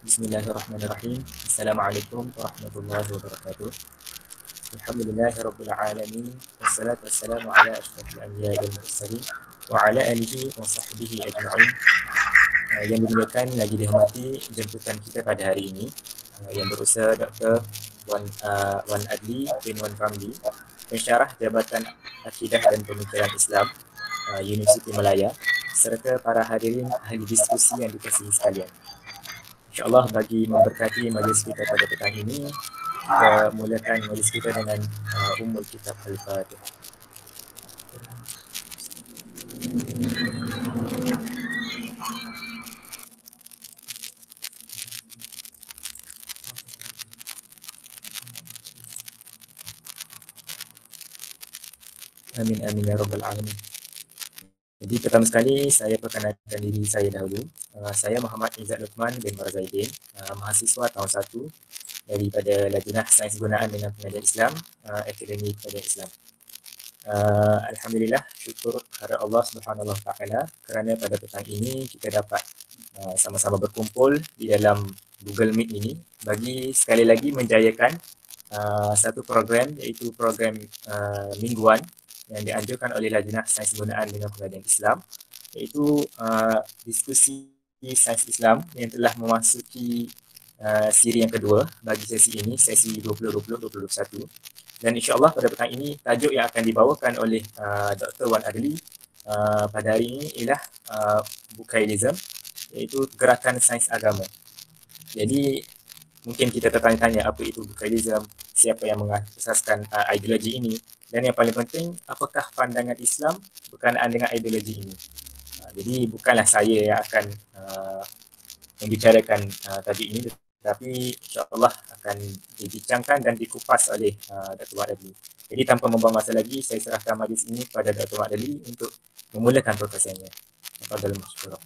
Bismillahirrahmanirrahim. Assalamualaikum warahmatullahi wabarakatuh. Alhamdulillahirrabbilalamin. Wassalatu wassalamu ala asyrafil anbiya'i wal mursalin wa ala alihi wa sahbihi ajma'in. Yang dimuliakan lagi dihormati jemputan kita pada hari ini, yang berusaha Dr. Wan Adli bin Wan Ramli, pensyarah Jabatan Akidah dan Pemikiran Islam, Universiti Malaya, serta para hadirin ahli diskusi yang dikasihi sekalian. InsyaAllah bagi memberkati majlis kita pada petang ini, kita mulakan majlis kita dengan Ummul Kitab Al-Fatihah. Amin amin ya rabbal alamin. Jadi pertama sekali saya perkenalkan diri saya dahulu. Saya Muhammad Izzat Luqman bin Marzaidin, mahasiswa tahun 1 daripada Lajnah Sains Gunaan dengan Pengajian Islam, Akademi Pengajian Islam. Alhamdulillah, syukur kepada Allah Subhanahu Wa Taala kerana pada petang ini kita dapat sama-sama berkumpul di dalam Google Meet ini bagi sekali lagi menjayakan satu program, iaitu program mingguan yang dianjurkan oleh Lajnah Sains Gunaan dengan Pengajian Islam, iaitu diskusi sains Islam yang telah memasuki siri yang kedua bagi sesi ini, sesi 2020-2021. Dan insyaAllah pada petang ini tajuk yang akan dibawakan oleh Dr. Wan Adli pada hari ini ialah Bukailism, iaitu gerakan sains agama. Jadi mungkin kita tertanya-tanya apa itu Bukailism, siapa yang mengasaskan ideologi ini, dan yang paling penting, apakah pandangan Islam berkenaan dengan ideologi ini. Jadi bukanlah saya yang akan membicarakan tajuk ini, tetapi insyaAllah akan dibincangkan dan dikupas oleh Dr. Wan Adli. Jadi tanpa membuang masa lagi, saya serahkan majlis ini kepada Dr. Wan Adli untuk memulakan perkongsiannya. Tafadhal masykurah.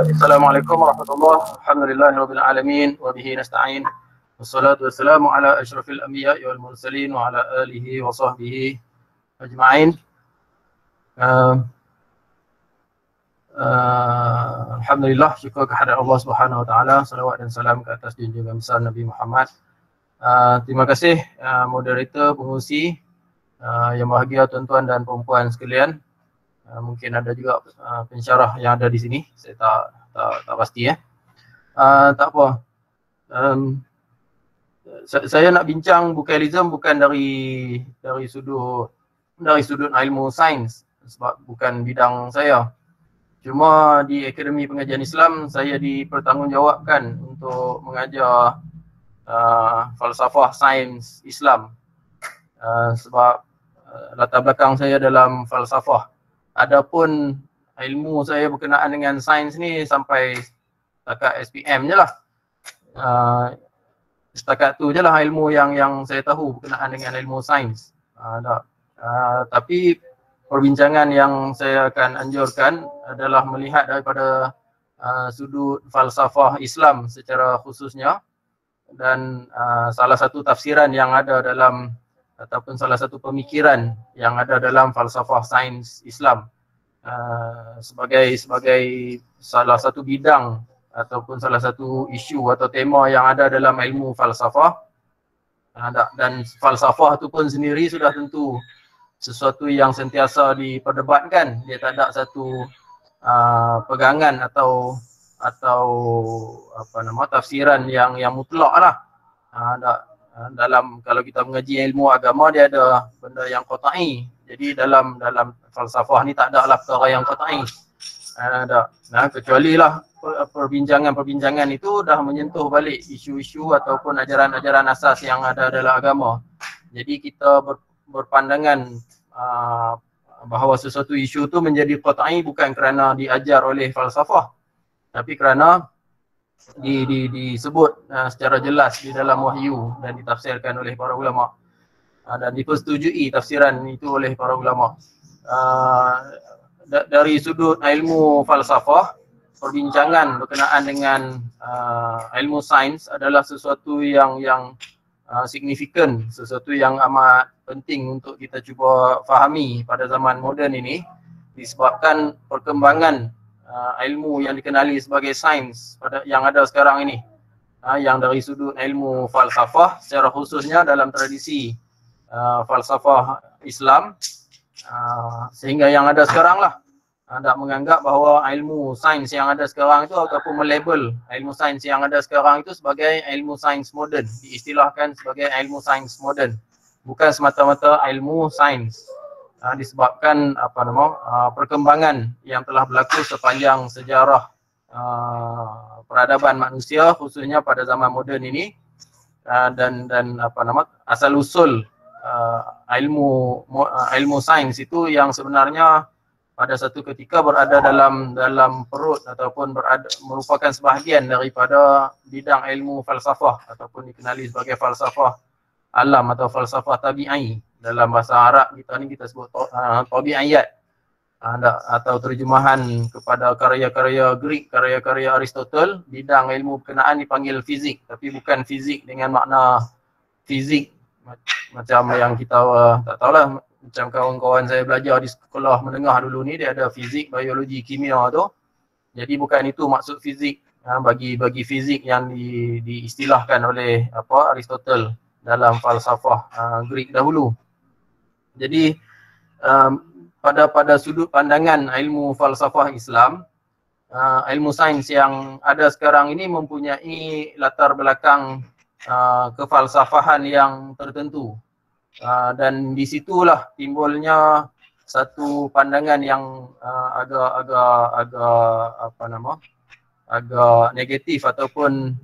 Assalamualaikum warahmatullahi wabarakatuh. Alhamdulillahirabbil alamin wa bihi nasta'in. Wassalatu wassalamu ala asyrafil anbiya'i wal mursalin wa ala alihi wa sahbihi ajma'in. Alhamdulillah, syukur kehadirat Allah Subhanahu Wa Taala, salawat dan salam ke atas junjungan besar Nabi Muhammad. Terima kasih moderator, pengurusi, yang bahagia tuan-tuan dan puan-puan sekalian. Mungkin ada juga pensyarah yang ada di sini, saya tak pasti ya. Tak apa. Saya nak bincang Bukailism bukan dari sudut ilmu sains, sebab bukan bidang saya. Cuma di Akademi Pengajian Islam saya dipertanggungjawabkan untuk mengajar falsafah sains Islam, sebab latar belakang saya dalam falsafah. Adapun ilmu saya berkenaan dengan sains ni sampai setakat SPM je lah. Setakat tu je lah ilmu yang saya tahu berkenaan dengan ilmu sains. Tapi perbincangan yang saya akan anjurkan adalah melihat daripada sudut falsafah Islam secara khususnya, dan salah satu tafsiran yang ada dalam, ataupun salah satu pemikiran yang ada dalam falsafah sains Islam sebagai salah satu bidang ataupun salah satu isu atau tema yang ada dalam ilmu falsafah. Dan falsafah itu pun sendiri sudah tentu sesuatu yang sentiasa diperdebatkan. Dia tak ada satu pegangan atau tafsiran yang mutlak lah. Dalam, kalau kita mengaji ilmu agama, dia ada benda yang qat'i. Jadi dalam falsafah ni tak ada lah perkara yang qat'i. Kecuali lah perbincangan itu dah menyentuh balik isu-isu ataupun ajaran-ajaran asas yang ada dalam agama. Jadi kita berpandangan bahawa sesuatu isu tu menjadi qat'i bukan kerana diajar oleh falsafah, tapi kerana disebut secara jelas di dalam wahyu dan ditafsirkan oleh para ulama, dan dipersetujui tafsiran itu oleh para ulama. Dari sudut ilmu falsafah, perbincangan berkenaan dengan ilmu sains adalah sesuatu yang signifikan, sesuatu yang amat penting untuk kita cuba fahami pada zaman moden ini, disebabkan perkembangan ilmu yang dikenali sebagai sains yang ada sekarang ini, yang dari sudut ilmu falsafah secara khususnya dalam tradisi falsafah Islam, sehingga yang ada sekarang lah tak menganggap bahawa ilmu sains yang ada sekarang itu ataupun melabel ilmu sains yang ada sekarang itu sebagai ilmu sains moden, diistilahkan sebagai ilmu sains moden, bukan semata-mata ilmu sains, disebabkan perkembangan yang telah berlaku sepanjang sejarah peradaban manusia khususnya pada zaman moden ini, dan asal usul ilmu sains itu yang sebenarnya pada satu ketika berada dalam perut ataupun merupakan sebahagian daripada bidang ilmu falsafah ataupun dikenali sebagai falsafah alam atau falsafah tabi'i. Dalam bahasa Arab kita ni kita sebut tabi'iyat, atau terjemahan kepada karya-karya Greek, karya-karya Aristotle. Bidang ilmu berkenaan dipanggil fizik, tapi bukan fizik dengan makna fizik macam yang kita tak tahulah, macam kawan-kawan saya belajar di sekolah menengah dulu ni, dia ada fizik, biologi, kimia tu. Jadi bukan itu maksud fizik bagi fizik yang diistilahkan oleh Aristotle dalam falsafah Greek dahulu. Jadi pada sudut pandangan ilmu falsafah Islam, ilmu sains yang ada sekarang ini mempunyai latar belakang kefalsafahan yang tertentu. Dan disitulah timbulnya satu pandangan yang agak negatif ataupun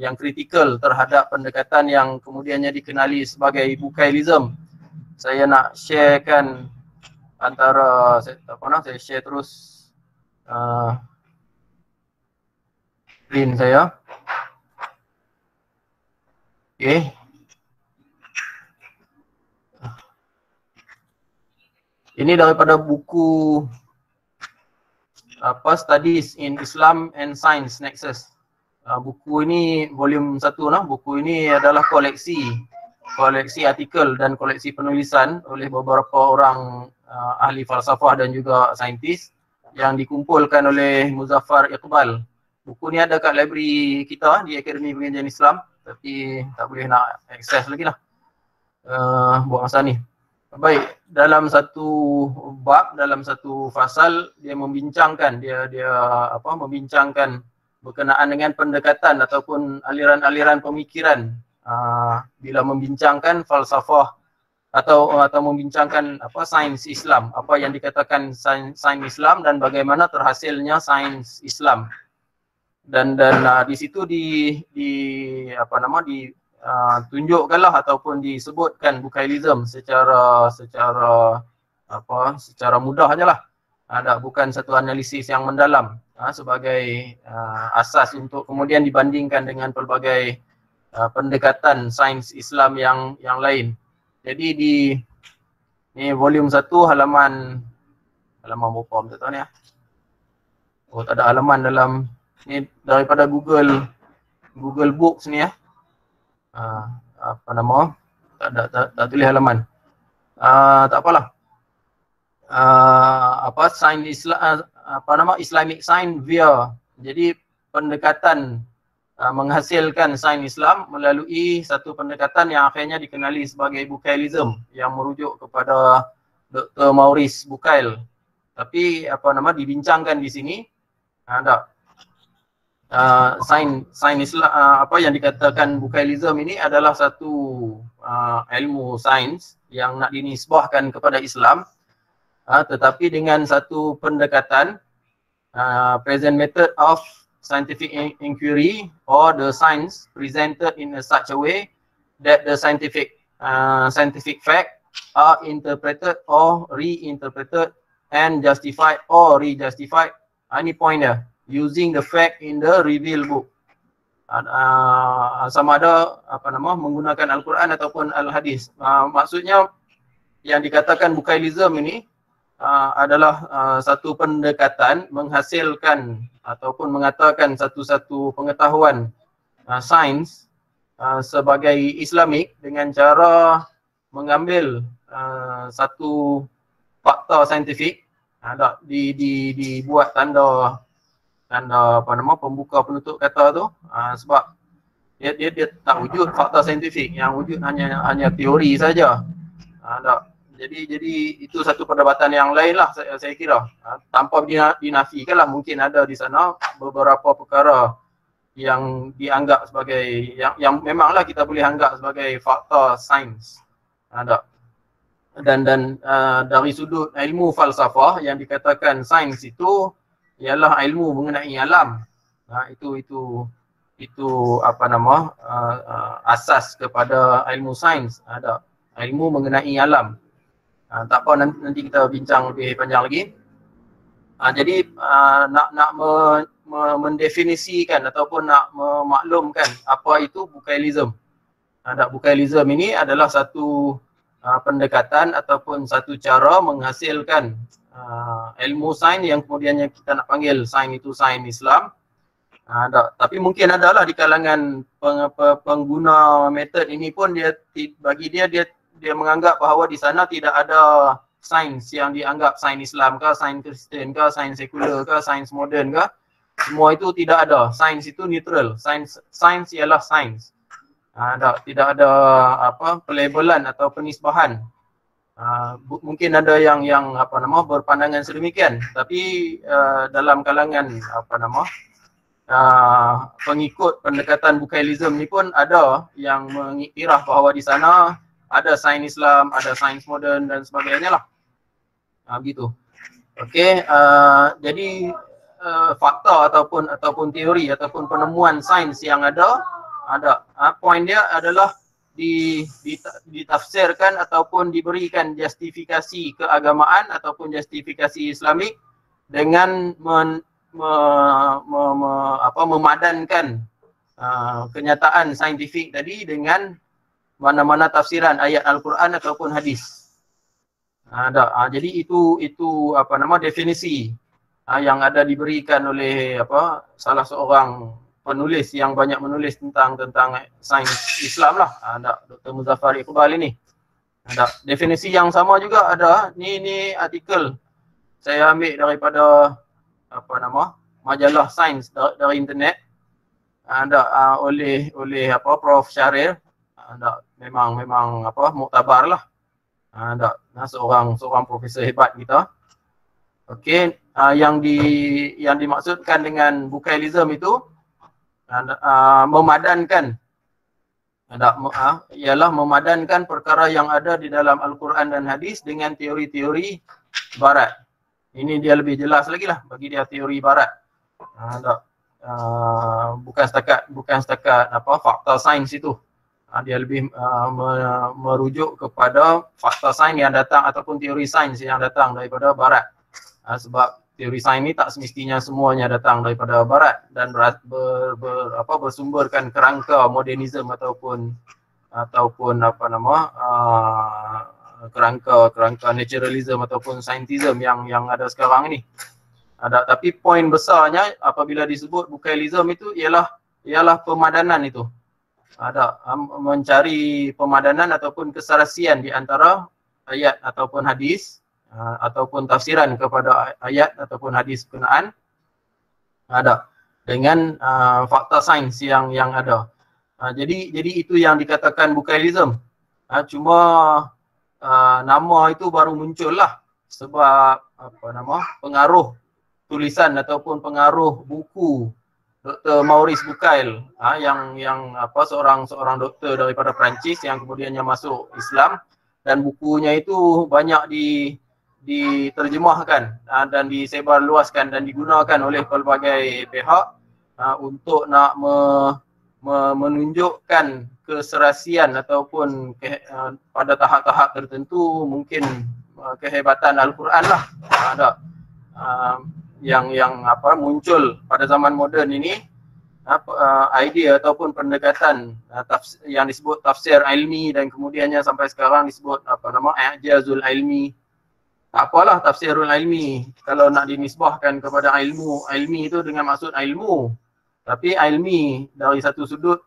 yang kritikal terhadap pendekatan yang kemudiannya dikenali sebagai Bukailism. Saya nak sharekan antara saya share terus screen saya. Okey. Ini daripada buku Studies in Islam and Science Nexus. Buku ini volume 1 lah. Buku ini adalah koleksi artikel dan koleksi penulisan oleh beberapa orang ahli falsafah dan juga saintis yang dikumpulkan oleh Muzaffar Iqbal. Buku ni ada kat library kita di Akademi Pengajian Islam, tapi tak boleh nak akses lagi lah buat masa ni. Baik, dalam satu bab, dalam satu fasal dia membincangkan membincangkan berkenaan dengan pendekatan ataupun aliran-aliran pemikiran bila membincangkan falsafah atau membincangkan sains Islam, apa yang dikatakan sains Islam dan bagaimana terhasilnya sains Islam. Dan di situ tunjukkanlah ataupun disebutkan Bukailism secara mudah ajalah. Bukan satu analisis yang mendalam sebagai asas untuk kemudian dibandingkan dengan pelbagai pendekatan sains Islam yang lain. Jadi ni volume 1 halaman berapa tak tahu ni . Oh, tak ada halaman dalam ni, daripada Google Books ni . Tak tulis halaman. Tak apalah. Sains Islam, Islamic Science via. Jadi pendekatan menghasilkan sains Islam melalui satu pendekatan yang akhirnya dikenali sebagai Bukailism yang merujuk kepada Dr. Maurice Bucaille. Tapi dibincangkan di sini sains Islam, apa yang dikatakan Bukailism ini adalah satu ilmu sains yang nak dinisbahkan kepada Islam, tetapi dengan satu pendekatan present method of scientific inquiry or the science presented in such a way that the scientific fact are interpreted or reinterpreted and justified or rejustified. Ini point dia, using the fact in the revealed book. Sama ada menggunakan Al-Quran ataupun Al-Hadis. Maksudnya yang dikatakan Bukailism ini adalah satu pendekatan menghasilkan ataupun mengatakan satu-satu pengetahuan sains sebagai Islamik dengan cara mengambil satu fakta saintifik Ada dibuat tanda apa nama pembuka penutup kata tu, sebab dia tak wujud fakta saintifik, yang wujud hanya teori saja. Ada. Jadi itu satu perdebatan yang lain lah saya kira. Tanpa dinafikan lah, mungkin ada di sana beberapa perkara yang dianggap sebagai yang memanglah kita boleh anggap sebagai fakta sains. Ada. Dan dari sudut ilmu falsafah yang dikatakan sains itu ialah ilmu mengenai alam. Itu apa nama asas kepada ilmu sains. Ada ilmu mengenai alam. Tak apa, nanti kita bincang lebih panjang lagi. Jadi nak mendefinisikan ataupun nak memaklumkan apa itu bukailism. Bukailism ini adalah satu pendekatan ataupun satu cara menghasilkan ilmu sains yang kemudiannya kita nak panggil sains itu sains Islam. Tapi mungkin adalah di kalangan pengguna metod ini pun bagi dia menganggap bahawa di sana tidak ada sains yang dianggap sains Islam ke, sains Kristian ke, sains sekular ke, sains moden ke. Semua itu tidak ada. Sains itu neutral. Sains ialah sains. Tidak ada apa pelabelan atau penisbahan. Mungkin ada yang apa nama berpandangan sedemikian, tapi dalam kalangan apa nama pengikut pendekatan bukailism ni pun ada yang mengiktiraf bahawa di sana ada sains Islam, ada sains moden dan sebagainya lah. Begitu. Okey, jadi fakta ataupun teori ataupun penemuan sains yang ada. Poin dia adalah ditafsirkan ataupun diberikan justifikasi keagamaan ataupun justifikasi Islamik dengan memadankan kenyataan saintifik tadi dengan mana-mana tafsiran ayat Al-Quran ataupun hadis. Jadi itu apa nama definisi yang ada diberikan oleh salah seorang penulis yang banyak menulis tentang sains Islam lah. Dr. Muzaffar Iqbal ini. Definisi yang sama juga ada. Ni artikel saya ambil daripada majalah sains dari internet. Oleh Prof Syaril. Memang muktabar lah. Seorang profesor hebat kita. Okey, yang dimaksudkan dengan bukailism itu memadankan ialah memadankan perkara yang ada di dalam Al-Quran dan hadis dengan teori-teori barat. Ini dia lebih jelas lagi lah bagi dia teori barat. Bukan setakat fakta sains itu. Dia lebih merujuk kepada fakta sains yang datang ataupun teori sains yang datang daripada barat. Sebab teori sains ini tak semestinya semuanya datang daripada barat dan bersumberkan kerangka modernisme ataupun kerangka naturalism ataupun scientism yang ada sekarang ini. Tapi poin besarnya apabila disebut bukailism itu ialah pemadanan itu. Mencari pemadanan ataupun keserasian di antara ayat ataupun hadis ataupun tafsiran kepada ayat ataupun hadis berkenaan dengan fakta sains yang ada. Jadi itu yang dikatakan bukailism. Cuma nama itu baru muncul lah sebab pengaruh tulisan ataupun pengaruh buku Dr. Maurice Bucaille yang seorang doktor daripada Perancis yang kemudiannya masuk Islam, dan bukunya itu banyak diterjemahkan dan disebarluaskan dan digunakan oleh pelbagai pihak untuk nak menunjukkan keserasian ataupun pada tahap-tahap tertentu mungkin kehebatan Al-Quran lah. Yang muncul pada zaman moden ini, idea ataupun pendekatan yang disebut tafsir ilmi dan kemudiannya sampai sekarang disebut i'jazul ilmi. Tak apalah tafsirul ilmi kalau nak dinisbahkan kepada ilmi itu dengan maksud ilmu, tapi ilmi dari satu sudut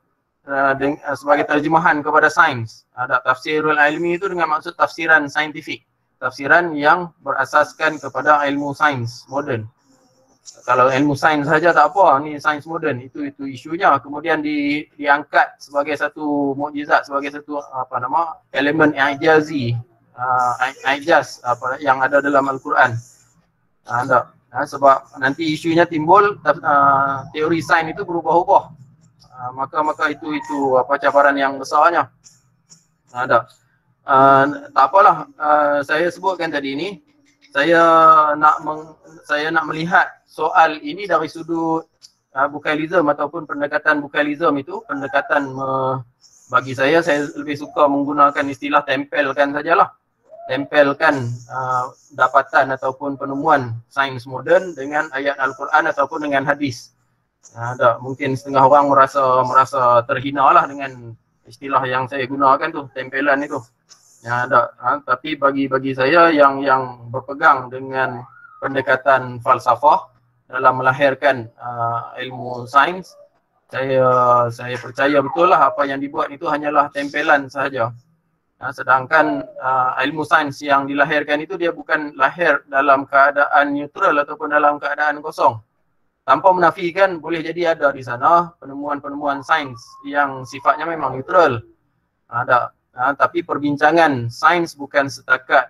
sebagai terjemahan kepada sains. Tafsirul ilmi itu dengan maksud tafsiran saintifik. tafsiran yang berasaskan kepada ilmu sains moden. Kalau ilmu sains saja tak apa, ni sains moden, itu isunya. Kemudian diangkat sebagai satu mukjizat, sebagai satu elemen ijazi, ijaz yang ada dalam Al-Quran. Sebab nanti isunya timbul teori sains itu berubah-ubah. Maka itu cabaran yang besarnya. Tak apalah, saya sebutkan tadi ni, saya nak melihat soal ini dari sudut Bukhailism ataupun pendekatan Bukhailism itu, bagi saya lebih suka menggunakan istilah tempelkan sajalah. Tempelkan dapatan ataupun penemuan sains moden dengan ayat Al-Quran ataupun dengan hadis. Mungkin setengah orang merasa terhina lah dengan istilah yang saya gunakan tu, tempelan itu. Tapi bagi saya yang berpegang dengan pendekatan falsafah dalam melahirkan ilmu sains, saya percaya betul lah apa yang dibuat itu hanyalah tempelan sahaja. Sedangkan ilmu sains yang dilahirkan itu dia bukan lahir dalam keadaan neutral ataupun dalam keadaan kosong. Tanpa menafikan boleh jadi ada di sana penemuan-penemuan sains yang sifatnya memang neutral. Tapi perbincangan sains bukan setakat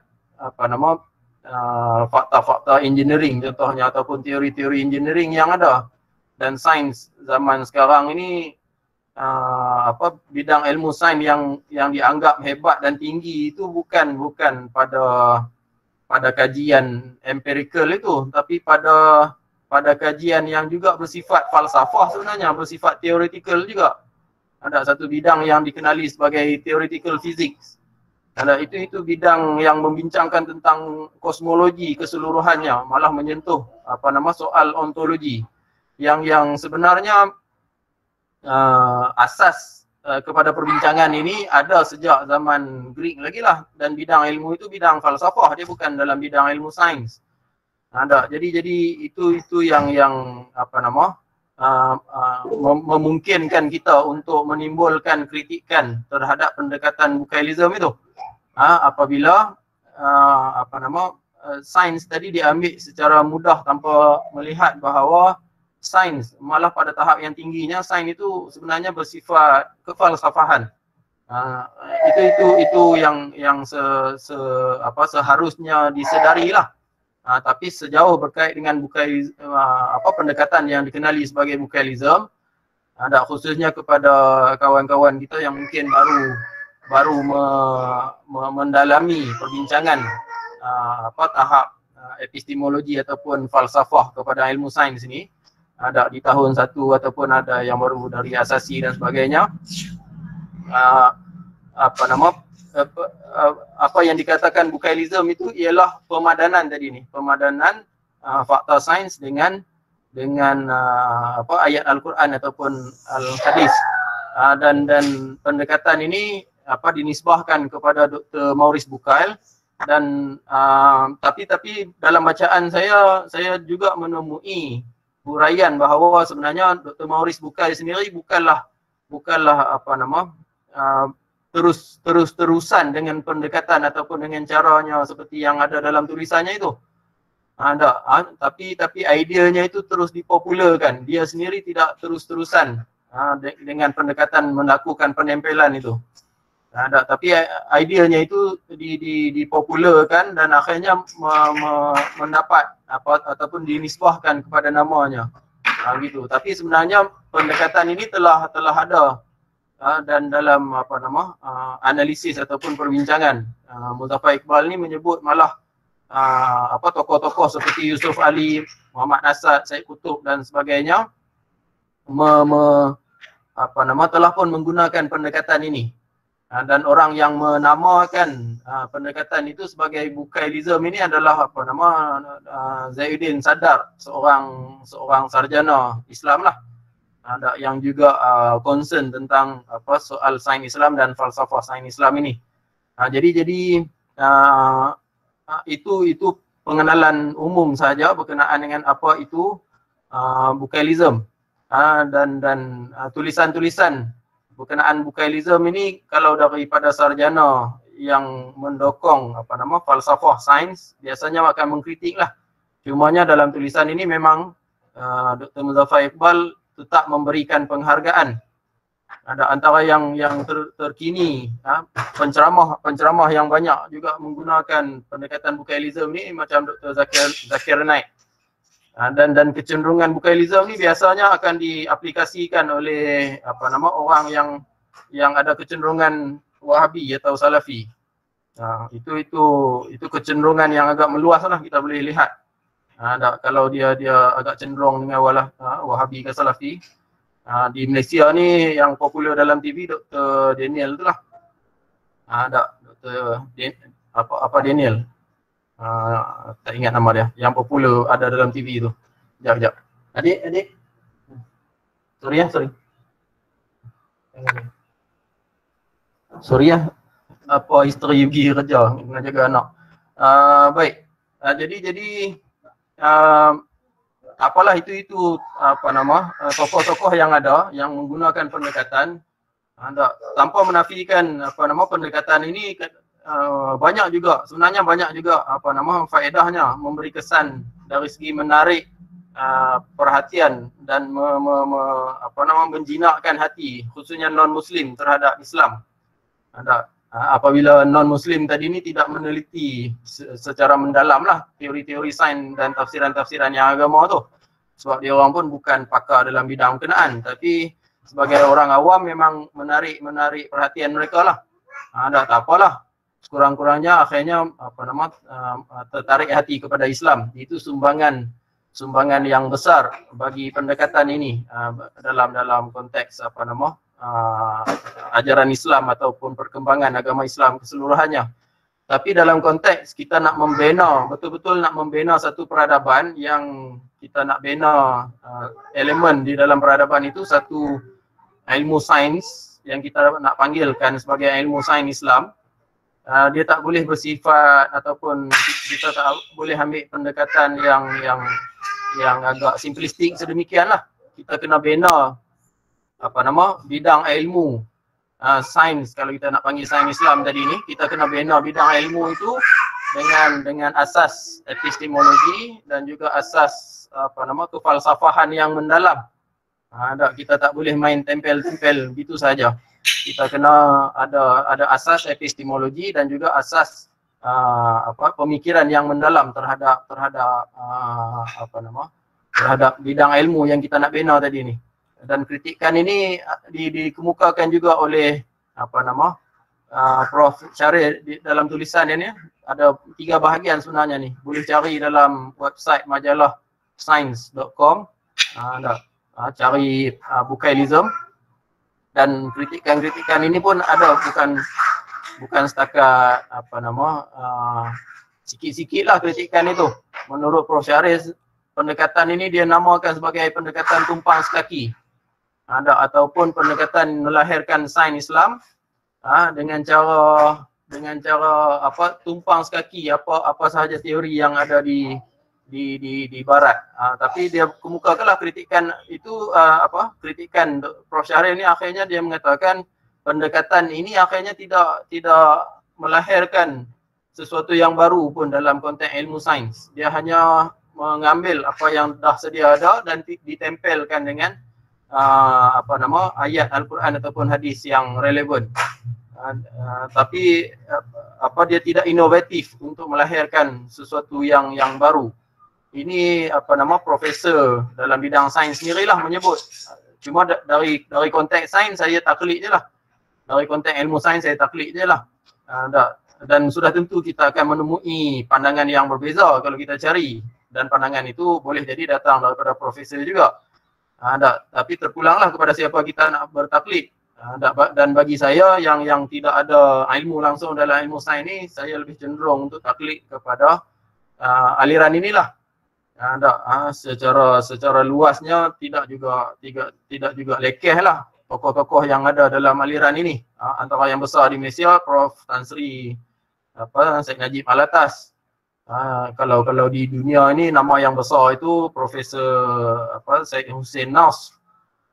fakta-fakta engineering contohnya ataupun teori-teori engineering yang ada. Dan sains zaman sekarang ini bidang ilmu sains yang dianggap hebat dan tinggi itu bukan pada kajian empirical itu, tapi pada kajian yang juga bersifat falsafah sebenarnya, bersifat theoretical juga. Ada satu bidang yang dikenali sebagai theoretical physics. Itu bidang yang membincangkan tentang kosmologi keseluruhannya, malah menyentuh soal ontologi yang sebenarnya asas kepada perbincangan ini ada sejak zaman Greek lagi lah, dan bidang ilmu itu bidang falsafah, dia bukan dalam bidang ilmu sains. Jadi itu yang memungkinkan kita untuk menimbulkan kritikan terhadap pendekatan Bukhailism itu. Apabila sains tadi diambil secara mudah tanpa melihat bahawa sains malah pada tahap yang tingginya sains itu sebenarnya bersifat kefalsafahan. Itu yang seharusnya disedari lah. Tapi sejauh berkait dengan pendekatan yang dikenali sebagai Bukhailism, khususnya kepada kawan-kawan kita yang mungkin baru mendalami perbincangan tahap epistemologi ataupun falsafah kepada ilmu sains ini, ada di tahun 1 ataupun ada yang baru dari asasi dan sebagainya. Apa yang dikatakan Bukhailism itu ialah pemadanan tadi ni, pemadanan fakta sains dengan ayat Al-Quran ataupun Al-Hadis. Dan pendekatan ini dinisbahkan kepada Dr. Maurice Bucaille, dan tapi dalam bacaan saya juga menemui huraian bahawa sebenarnya Dr. Maurice Bucaille sendiri bukanlah terus-terusan dengan pendekatan ataupun dengan caranya seperti yang ada dalam tulisannya itu. Tapi ideanya itu terus dipopularkan. Dia sendiri tidak terus-terusan dengan pendekatan melakukan penempelan itu. Tapi ideanya itu dipopularkan dan akhirnya mendapat ataupun dinisbahkan kepada namanya. Gitu. Tapi sebenarnya pendekatan ini telah ada dan dalam analisis ataupun perbincangan. Muzaffar Iqbal ni menyebut malah tokoh-tokoh seperti Yusuf Ali, Muhammad Nasad, Syed Qutb dan sebagainya telah pun menggunakan pendekatan ini. Dan orang yang menamakan pendekatan itu sebagai Bukhailism ini adalah Zainuddin Sadar, seorang sarjana Islam lah, yang juga concern tentang soal sains Islam dan falsafah sains Islam ini. Jadi itu pengenalan umum saja berkenaan dengan apa itu Bukhailism. Dan tulisan-tulisan berkenaan Bukhailism ini kalau daripada sarjana yang mendokong falsafah sains biasanya akan mengkritik lah. Cumanya dalam tulisan ini memang Dr. Muzaffar Iqbal tetap memberikan penghargaan. Ada antara yang terkini, penceramah yang banyak juga menggunakan pendekatan Bukailism ni macam Dr. Zakir Naik. Dan kecenderungan Bukailism ni biasanya akan diaplikasikan oleh orang yang ada kecenderungan Wahabi atau Salafi. Itu kecenderungan yang agak meluas lah, kita boleh lihat. Kalau dia agak cenderung dengan Wahabi ke Salafi. Di Malaysia ni yang popular dalam TV Dr. Daniel tu lah. Dr. Daniel. Tak ingat nama dia. Yang popular ada dalam TV tu. Sekejap. Adik. Sorry. Sorry ya. Apa isteri pergi kerja nak jaga anak. Baik. Jadi apalah itu tokoh-tokoh yang ada yang menggunakan pendekatan tanpa menafikan pendekatan ini banyak juga faedahnya, memberi kesan dari segi menarik perhatian dan menjinakkan hati khususnya non-muslim terhadap Islam. Apabila non-muslim tadi ni tidak meneliti secara mendalam lah teori-teori sains dan tafsiran-tafsiran yang agama tu, sebab dia orang pun bukan pakar dalam bidang berkenaan, tapi sebagai orang awam memang menarik perhatian mereka lah. Tak apalah, sekurang-kurangnya akhirnya tertarik hati kepada Islam. Itu sumbangan yang besar bagi pendekatan ini dalam konteks ajaran Islam ataupun perkembangan agama Islam keseluruhannya. Tapi dalam konteks kita nak membina, betul-betul nak membina satu peradaban yang kita nak bina elemen di dalam peradaban itu satu ilmu sains yang kita nak panggilkan sebagai ilmu sains Islam. Dia tak boleh bersifat ataupun kita tak boleh ambil pendekatan yang agak simplistik sedemikianlah. Kita kena bina bidang ilmu sains, kalau kita nak panggil sains Islam tadi ni, kita kena bina bidang ilmu itu dengan asas epistemologi dan juga asas kefalsafahan yang mendalam. Kita tak boleh main tempel-tempel gitu saja. Kita kena ada asas epistemologi dan juga asas pemikiran yang mendalam terhadap bidang ilmu yang kita nak bina tadi ni. Dan kritikan ini dikemukakan juga oleh Prof Syaril dalam tulisan ini. Ada 3 bahagian sebenarnya ni. Boleh cari dalam website majalah science.com. Cari Bukailism. Dan kritikan ini pun ada, bukan setakat sikit-sikit lah kritikan itu. Menurut Prof Syaril, pendekatan ini dia namakan sebagai pendekatan tumpang sekaki. Ataupun pendekatan melahirkan sains Islam dengan cara tumpang sekaki apa sahaja teori yang ada di barat. Tapi dia kemukakanlah kritikan itu kritikan Prof Syaril ini akhirnya dia mengatakan pendekatan ini akhirnya tidak melahirkan sesuatu yang baru pun dalam konteks ilmu sains. Dia hanya mengambil apa yang dah sedia ada dan ditempelkan dengan ayat Al-Quran ataupun hadis yang relevan. Tapi dia tidak inovatif untuk melahirkan sesuatu yang baru. Ini profesor dalam bidang sains sendirilah menyebut. Cuma dari konteks sains saya taklid je lah. Dari konteks ilmu sains saya taklid je lah. Dan sudah tentu kita akan menemui pandangan yang berbeza kalau kita cari. Dan pandangan itu boleh jadi datang daripada profesor juga. Tapi terpulanglah kepada siapa kita nak bertaklid. Dan bagi saya yang tidak ada ilmu langsung dalam ilmu sains ni, saya lebih cenderung untuk taklid kepada aliran inilah. Secara luasnya tidak juga lekeh lah tokoh-tokoh yang ada dalam aliran ini. Antara yang besar di Malaysia, Prof Tan Sri Syed Najib Alatas. Kalau di dunia ini nama yang besar itu Profesor Syed Hussein Nasr.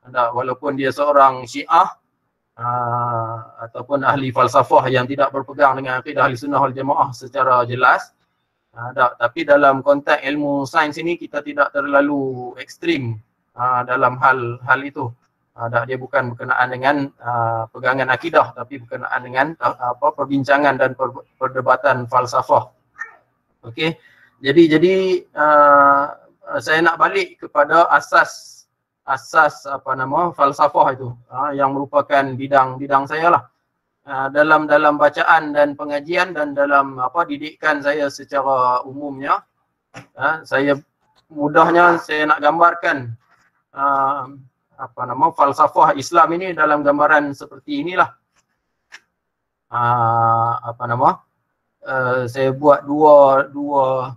Walaupun dia seorang Syiah, ataupun ahli falsafah yang tidak berpegang dengan akidah ahli sunnah wal jamaah secara jelas. Tapi dalam konteks ilmu sains ini kita tidak terlalu ekstrim dalam hal itu. Dia bukan berkenaan dengan pegangan akidah, tapi berkenaan dengan perbincangan dan perdebatan falsafah. Okey. Jadi saya nak balik kepada asas falsafah itu, yang merupakan bidang saya lah. Dalam bacaan dan pengajian dan dalam didikan saya secara umumnya, saya mudahnya saya nak gambarkan falsafah Islam ini dalam gambaran seperti inilah. Saya buat dua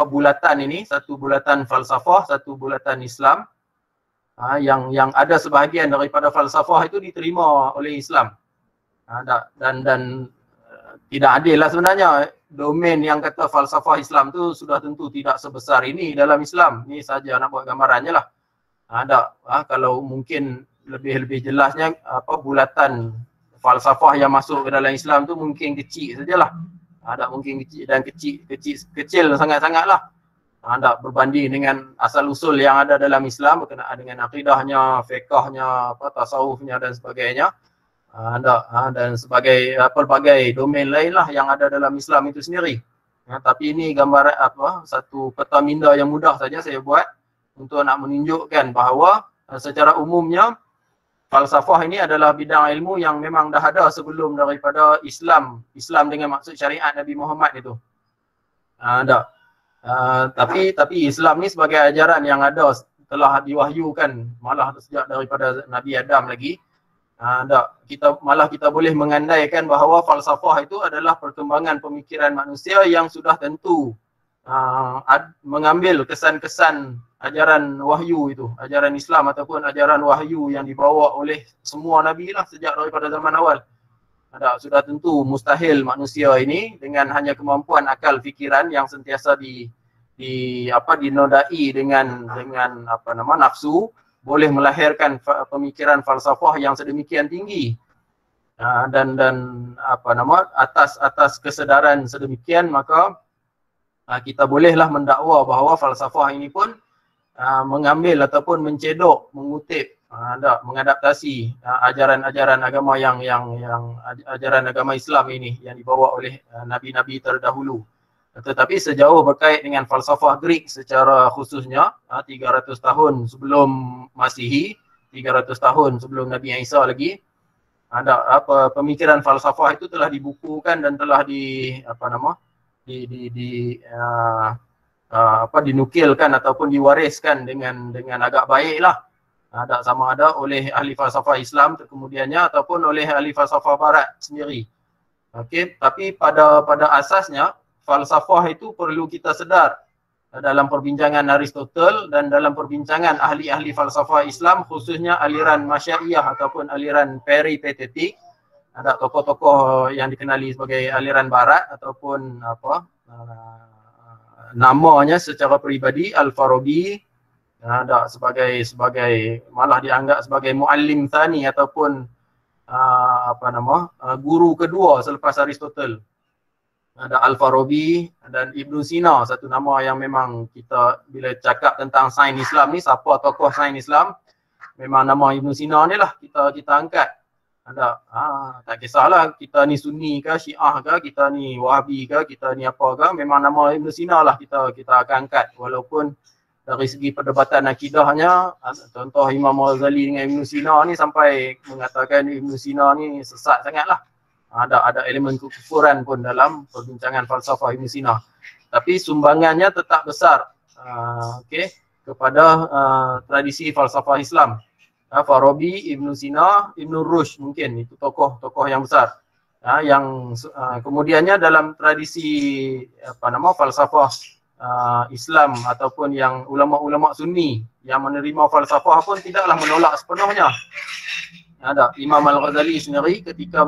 bulatan ini, satu bulatan falsafah, satu bulatan Islam. Yang ada sebahagian daripada falsafah itu diterima oleh Islam. Dan tidak adil lah sebenarnya. Domain yang kata falsafah Islam tu sudah tentu tidak sebesar ini dalam Islam. Ini saja nak buat gambarannya lah. Kalau mungkin lebih jelasnya bulatan falsafah yang masuk ke dalam Islam tu mungkin kecil sajalah. Mungkin kecil dan kecil sangat-sangat lah. Berbanding dengan asal-usul yang ada dalam Islam berkenaan dengan akidahnya, fiqahnya, tasawufnya dan sebagainya. Dan sebagai pelbagai domain lain lah yang ada dalam Islam itu sendiri. Tapi ini gambaran satu peta minda yang mudah saja saya buat untuk nak menunjukkan bahawa secara umumnya falsafah ini adalah bidang ilmu yang memang dah ada sebelum daripada Islam dengan maksud syariat Nabi Muhammad itu. Tapi Islam ni sebagai ajaran yang ada telah diwahyukan malah sejak daripada Nabi Adam lagi. Kita boleh mengandaikan bahawa falsafah itu adalah perkembangan pemikiran manusia yang sudah tentu mengambil kesan-kesan ajaran wahyu itu, ajaran Islam ataupun ajaran wahyu yang dibawa oleh semua Nabi lah sejak daripada zaman awal. Sudah tentu mustahil manusia ini dengan hanya kemampuan akal fikiran yang sentiasa dinodai dengan nafsu boleh melahirkan pemikiran falsafah yang sedemikian tinggi. Dan atas kesedaran sedemikian maka kita bolehlah mendakwa bahawa falsafah ini pun mengambil ataupun mencedok, mengutip, mengadaptasi ajaran-ajaran agama yang ajaran agama Islam ini yang dibawa oleh nabi-nabi terdahulu. Tetapi sejauh berkait dengan falsafah Greek secara khususnya 300 tahun sebelum Masihi, 300 tahun sebelum Nabi Isa lagi, pemikiran falsafah itu telah dibukukan dan telah dinukilkan ataupun diwariskan dengan agak baiklah. Sama ada oleh ahli falsafah Islam kemudiannya ataupun oleh ahli falsafah Barat sendiri. Okey, tapi pada asasnya falsafah itu perlu kita sedar dalam perbincangan Aristotle dan dalam perbincangan ahli-ahli falsafah Islam khususnya aliran Masyariah ataupun aliran peripatetik. Ada tokoh-tokoh yang dikenali sebagai aliran Barat ataupun namanya secara peribadi Al-Farabi, sebagai malah dianggap sebagai muallim tsani ataupun guru kedua selepas Aristotle. Ada Al-Farabi dan Ibn Sina, satu nama yang memang kita bila cakap tentang sains Islam ni, siapa tokoh sains Islam, memang nama Ibn Sina ni lah kita angkat. Tak kisahlah kita ni Sunni ke, Syiah ke, kita ni Wahabi ke, kita ni apa ke, memang nama Ibn Sina lah kita akan angkat. Walaupun dari segi perdebatan akidahnya, contoh Imam Ghazali dengan Ibn Sina ni sampai mengatakan Ibn Sina ni sesat sangat lah. Ada elemen kekufuran pun dalam perbincangan falsafah Ibn Sina. Tapi sumbangannya tetap besar kepada tradisi falsafah Islam. Farabi, Ibn Sina, Ibn Rushd mungkin itu tokoh-tokoh yang besar. Kemudiannya dalam tradisi falsafah Islam ataupun yang ulama-ulama Sunni yang menerima falsafah pun tidaklah menolak sepenuhnya. Imam Al-Ghazali sendiri ketika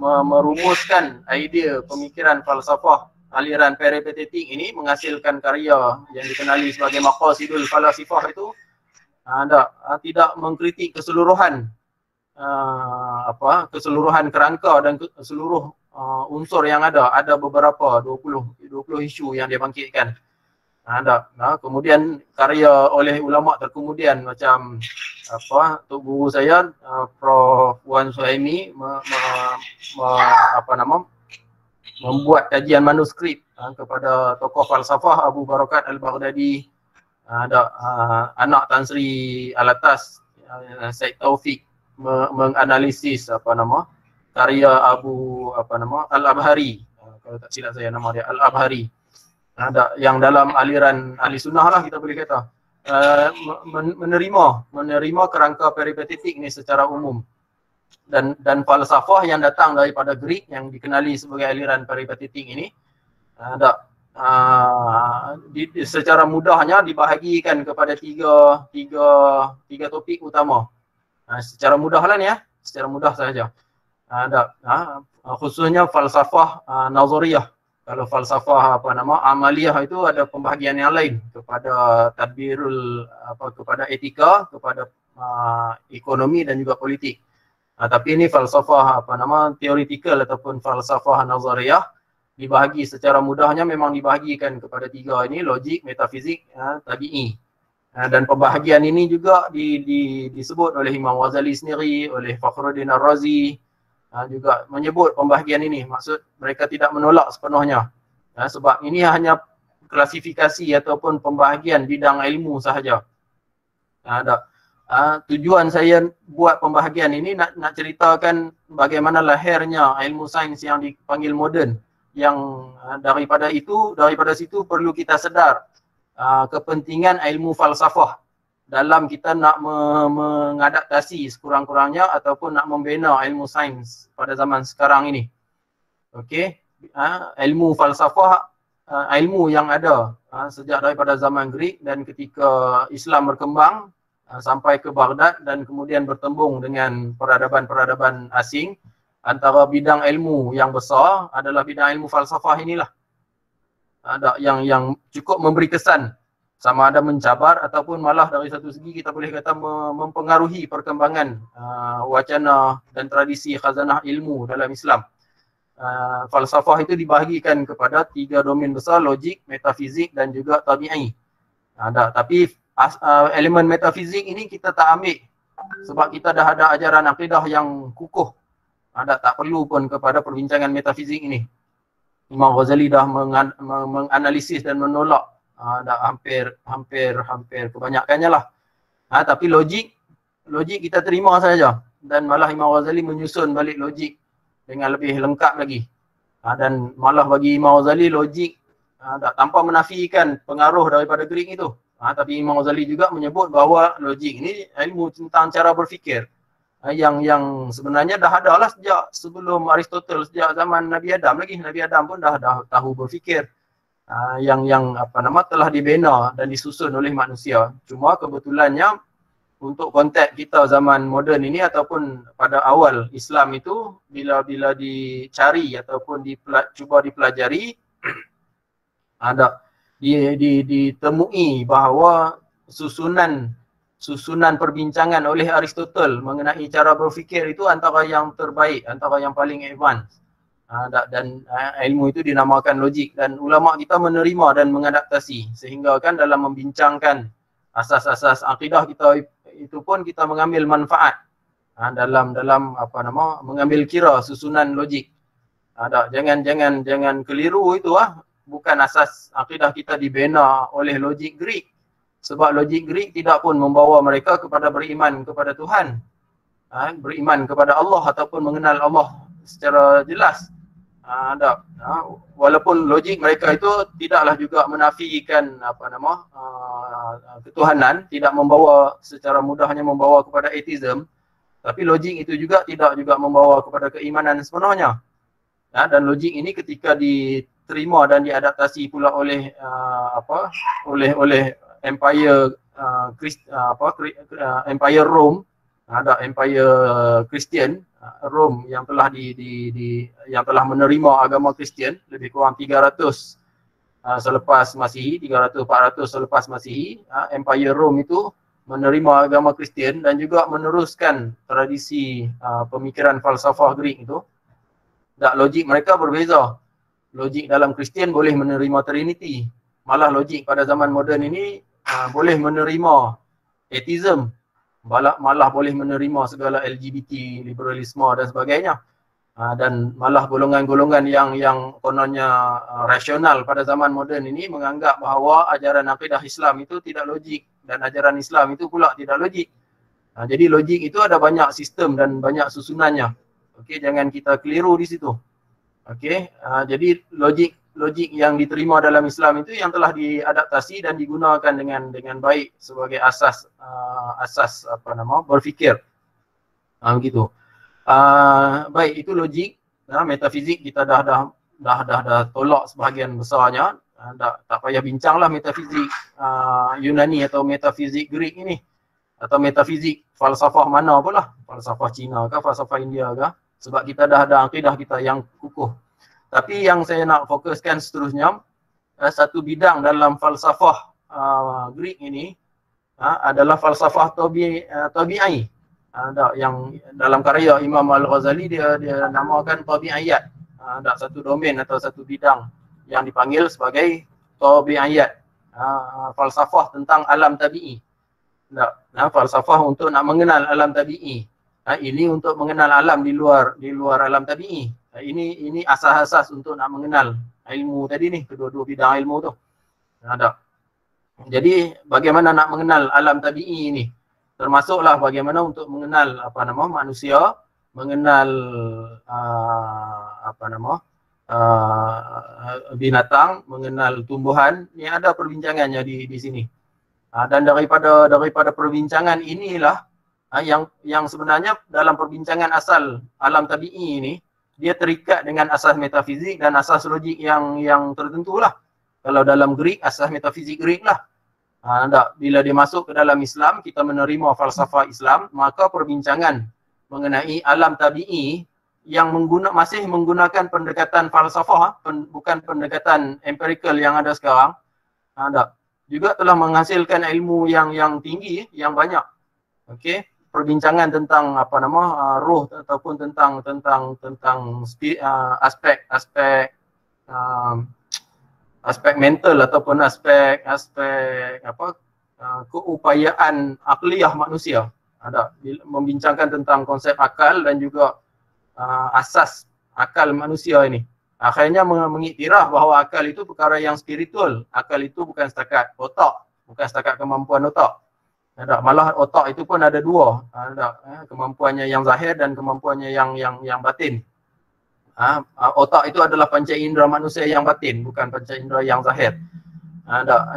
merumuskan idea pemikiran falsafah aliran peripatetik ini menghasilkan karya yang dikenali sebagai Maqasidul Falasifah itu tidak mengkritik keseluruhan keseluruhan kerangka dan seluruh unsur yang ada beberapa 20 isu yang dia bangkitkan. Kemudian karya oleh ulama terkemudian macam Tok Guru saya Prof Wan Suhaimi membuat kajian manuskrip kepada tokoh falsafah Abu Barakat Al-Baghdadi, anak Tan Sri Alatas Syed Taufik menganalisis karya Abu Al-Abhari, kalau tak silap saya nama dia Al-Abhari, yang dalam aliran ahli sunnah lah kita boleh kata, menerima kerangka peripatetik ni secara umum, dan falsafah yang datang daripada Greek yang dikenali sebagai aliran peripatetik ini secara mudahnya dibahagikan kepada tiga topik utama. Secara mudah lah ni secara mudah saja. Khususnya falsafah nazariyah. Kalau falsafah amaliyah itu ada pembahagian yang lain kepada tadbirul kepada etika, kepada ekonomi dan juga politik. Tapi ini falsafah theoretical ataupun falsafah nazariyah dibahagi secara mudahnya, memang dibahagikan kepada tiga ini: logik, metafizik, tabi'i. Dan pembahagian ini juga disebut oleh Imam Ghazali sendiri, oleh Fakhruddin Ar-Razi juga menyebut pembahagian ini. Maksud mereka tidak menolak sepenuhnya, sebab ini hanya klasifikasi ataupun pembahagian bidang ilmu sahaja. Tujuan saya buat pembahagian ini nak ceritakan bagaimana lahirnya ilmu sains yang dipanggil moden, yang daripada situ perlu kita sedar kepentingan ilmu falsafah dalam kita nak mengadaptasi sekurang-kurangnya ataupun nak membina ilmu sains pada zaman sekarang ini. Okey, ilmu falsafah, ilmu yang ada sejak daripada zaman Greek, dan ketika Islam berkembang sampai ke Baghdad dan kemudian bertembung dengan peradaban-peradaban asing, antara bidang ilmu yang besar adalah bidang ilmu falsafah inilah. Ada yang cukup memberi kesan, sama ada mencabar ataupun malah dari satu segi kita boleh kata mempengaruhi perkembangan wacana dan tradisi khazanah ilmu dalam Islam. Falsafah itu dibahagikan kepada tiga domain besar: logik, metafizik dan juga tabi'i. Tapi elemen metafizik ini kita tak ambil sebab kita dah ada ajaran akidah yang kukuh. Tak perlu pun kepada perbincangan metafizik ini. Imam Ghazali dah menganalisis dan menolak hampir kebanyakannya lah. Tapi logik kita terima saja, dan malah Imam Ghazali menyusun balik logik dengan lebih lengkap lagi. Dan malah bagi Imam Ghazali logik tanpa menafikan pengaruh daripada Greek itu. Tapi Imam Ghazali juga menyebut bahawa logik ini ilmu tentang cara berfikir yang sebenarnya dah ada lah sejak sebelum Aristotle, sejak zaman Nabi Adam lagi. Nabi Adam pun dah tahu berfikir, yang telah dibina dan disusun oleh manusia. Cuma kebetulannya untuk konteks kita zaman moden ini ataupun pada awal Islam itu, bila dicari ataupun cuba dipelajari, ditemui bahawa susunan perbincangan oleh Aristotle mengenai cara berfikir itu antara yang terbaik, antara yang paling advance. Dan ilmu itu dinamakan logik, dan ulama kita menerima dan mengadaptasi, sehingga kan dalam membincangkan asas-asas akidah kita itu pun kita mengambil manfaat dalam mengambil kira susunan logik. Jangan keliru itu bukan asas akidah kita dibina oleh logik Greek. Sebab logik Greek tidak pun membawa mereka kepada beriman kepada Tuhan, beriman kepada Allah ataupun mengenal Allah secara jelas. Walaupun logik mereka itu tidaklah juga menafikan ketuhanan, tidak membawa secara mudahnya membawa kepada atheism, tapi logik itu juga tidak juga membawa kepada keimanan sepenuhnya. Dan logik ini ketika diterima dan diadaptasi pula oleh Empire Empire Rome, ada Empire Kristian Rome yang telah yang telah menerima agama Kristian lebih kurang 300 selepas Masihi, 300-400 selepas Masihi. Empire Rome itu menerima agama Kristian dan juga meneruskan tradisi pemikiran falsafah Greek itu. Tak, logik mereka berbeza. Logik dalam Kristian boleh menerima Trinity. Malah logik pada zaman moden ini boleh menerima atheism. Malah boleh menerima segala LGBT, liberalisme dan sebagainya. Dan malah golongan-golongan yang kononnya rasional pada zaman moden ini menganggap bahawa ajaran akidah Islam itu tidak logik dan ajaran Islam itu pula tidak logik. Jadi logik itu ada banyak sistem dan banyak susunannya. Okey, jangan kita keliru di situ. Okey, jadi logik yang diterima dalam Islam itu yang telah diadaptasi dan digunakan dengan baik sebagai asas berfikir. Begitu. Baik, itu logik. Metafizik kita dah tolak sebahagian besarnya. Tak payah bincanglah metafizik Yunani atau metafizik Greek ini, atau metafizik falsafah mana pula, falsafah Cina ke, falsafah India ke, sebab kita dah ada akidah kita yang kukuh. Tapi yang saya nak fokuskan seterusnya, satu bidang dalam falsafah Greek ini adalah falsafah tabi'i. Yang dalam karya Imam Al-Ghazali dia namakan tabi'iyat. Ada satu domain atau satu bidang yang dipanggil sebagai tabi'iyat. Falsafah tentang alam tabi'i. Falsafah untuk nak mengenal alam tabi'i. Ini untuk mengenal alam di luar alam tabi'i. Ini asas-asas untuk nak mengenal ilmu tadi ni, kedua-dua bidang ilmu tu. Jadi bagaimana nak mengenal alam tabi'i ini? Termasuklah bagaimana untuk mengenal manusia, mengenal binatang, mengenal tumbuhan. Ini ada perbincangannya di sini. Dan daripada perbincangan inilah yang sebenarnya dalam perbincangan asal alam tabi'i ini, dia terikat dengan asas metafizik dan asas logik yang tertentu lah. Kalau dalam Greek, asas metafizik Greek lah. Bila dia masuk ke dalam Islam, kita menerima falsafah Islam, maka perbincangan mengenai alam tabi'i yang masih menggunakan pendekatan falsafah, bukan pendekatan empirical yang ada sekarang, juga telah menghasilkan ilmu yang tinggi, yang banyak. Okey, perbincangan tentang roh ataupun tentang aspek mental ataupun aspek keupayaan akliyah manusia. Membincangkan tentang konsep akal dan juga asas akal manusia ini. Akhirnya mengiktiraf bahawa akal itu perkara yang spiritual. Akal itu bukan setakat otak, bukan setakat kemampuan otak. Malah otak itu pun ada dua, kemampuannya yang zahir dan kemampuannya yang batin. Otak itu adalah panca indera manusia yang batin, bukan panca indera yang zahir.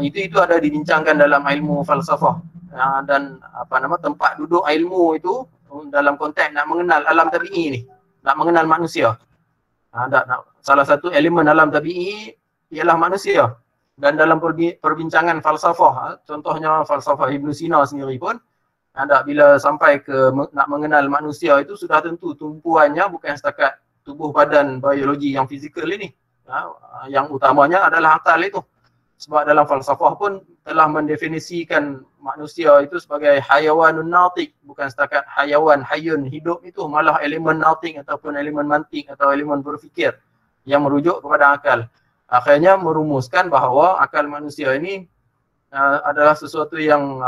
Itu ada dibincangkan dalam ilmu falsafah. Dan tempat duduk ilmu itu dalam konteks nak mengenal alam tabi'i ni, nak mengenal manusia. Salah satu elemen alam tabi'i ialah manusia. Dan dalam perbincangan falsafah, contohnya falsafah Ibn Sina sendiri pun, bila sampai ke nak mengenal manusia itu sudah tentu tumpuannya bukan setakat tubuh badan biologi yang fizikal ini. Yang utamanya adalah akal itu. Sebab dalam falsafah pun telah mendefinisikan manusia itu sebagai hayawanun natik, bukan setakat hayawan hayun hidup itu, malah elemen natik ataupun elemen mantik atau elemen berfikir yang merujuk kepada akal. Akhirnya merumuskan bahawa akal manusia ini adalah sesuatu yang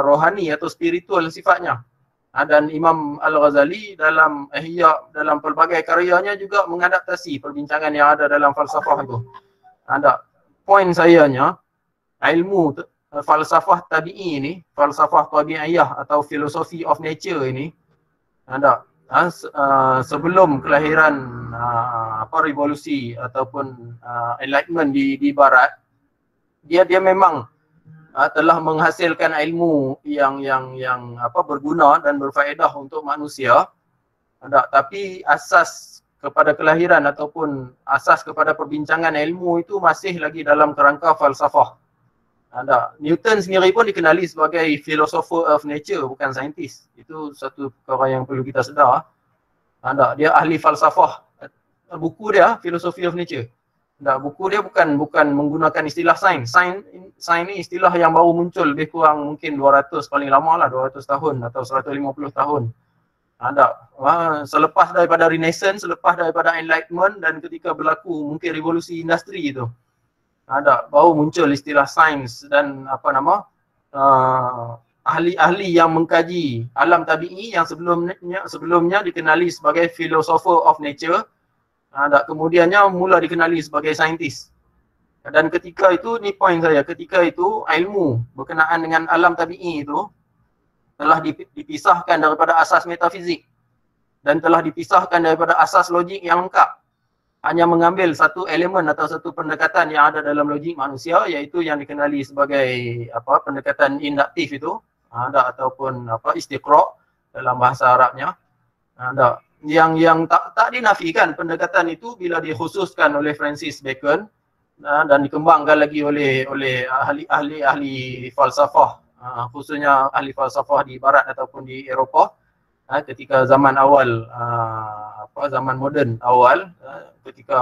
rohani atau spiritual sifatnya. Dan Imam Al-Ghazali dalam Ihya, dalam pelbagai karyanya juga mengadaptasi perbincangan yang ada dalam falsafah itu. Poin sayanya, ilmu falsafah tabi'i ini, falsafah tabi'iyah atau philosophy of nature ini, sebelum kelahiran revolusi ataupun enlightenment di barat, dia memang telah menghasilkan ilmu yang berguna dan berfaedah untuk manusia. Tapi asas kepada kelahiran ataupun asas kepada perbincangan ilmu itu masih lagi dalam kerangka falsafah. Newton sendiri pun dikenali sebagai philosopher of nature, bukan saintis. Itu satu perkara yang perlu kita sedar. Dia ahli falsafah. Buku dia Philosophy of Nature. Buku dia bukan menggunakan istilah sains. sains ni istilah yang baru muncul, lebih kurang mungkin 200 paling lama lah, 200 tahun atau 150 tahun. Selepas daripada Renaissance, selepas daripada Enlightenment dan ketika berlaku mungkin revolusi industri itu, baru muncul istilah sains dan ahli-ahli yang mengkaji alam tabi'i yang sebelumnya dikenali sebagai philosopher of nature, kemudiannya mula dikenali sebagai saintis. Dan ketika itu, ni poin saya, ketika itu ilmu berkenaan dengan alam tabi'i itu telah dipisahkan daripada asas metafizik dan telah dipisahkan daripada asas logik yang lengkap. Hanya mengambil satu elemen atau satu pendekatan yang ada dalam logik manusia, iaitu yang dikenali sebagai pendekatan induktif itu, ataupun istiqra' dalam bahasa Arabnya. Yang tak dinafikan pendekatan itu bila dikhususkan oleh Francis Bacon dan dikembangkan lagi oleh ahli falsafah, khususnya ahli falsafah di barat ataupun di Eropah ketika zaman awal, zaman moden awal, ketika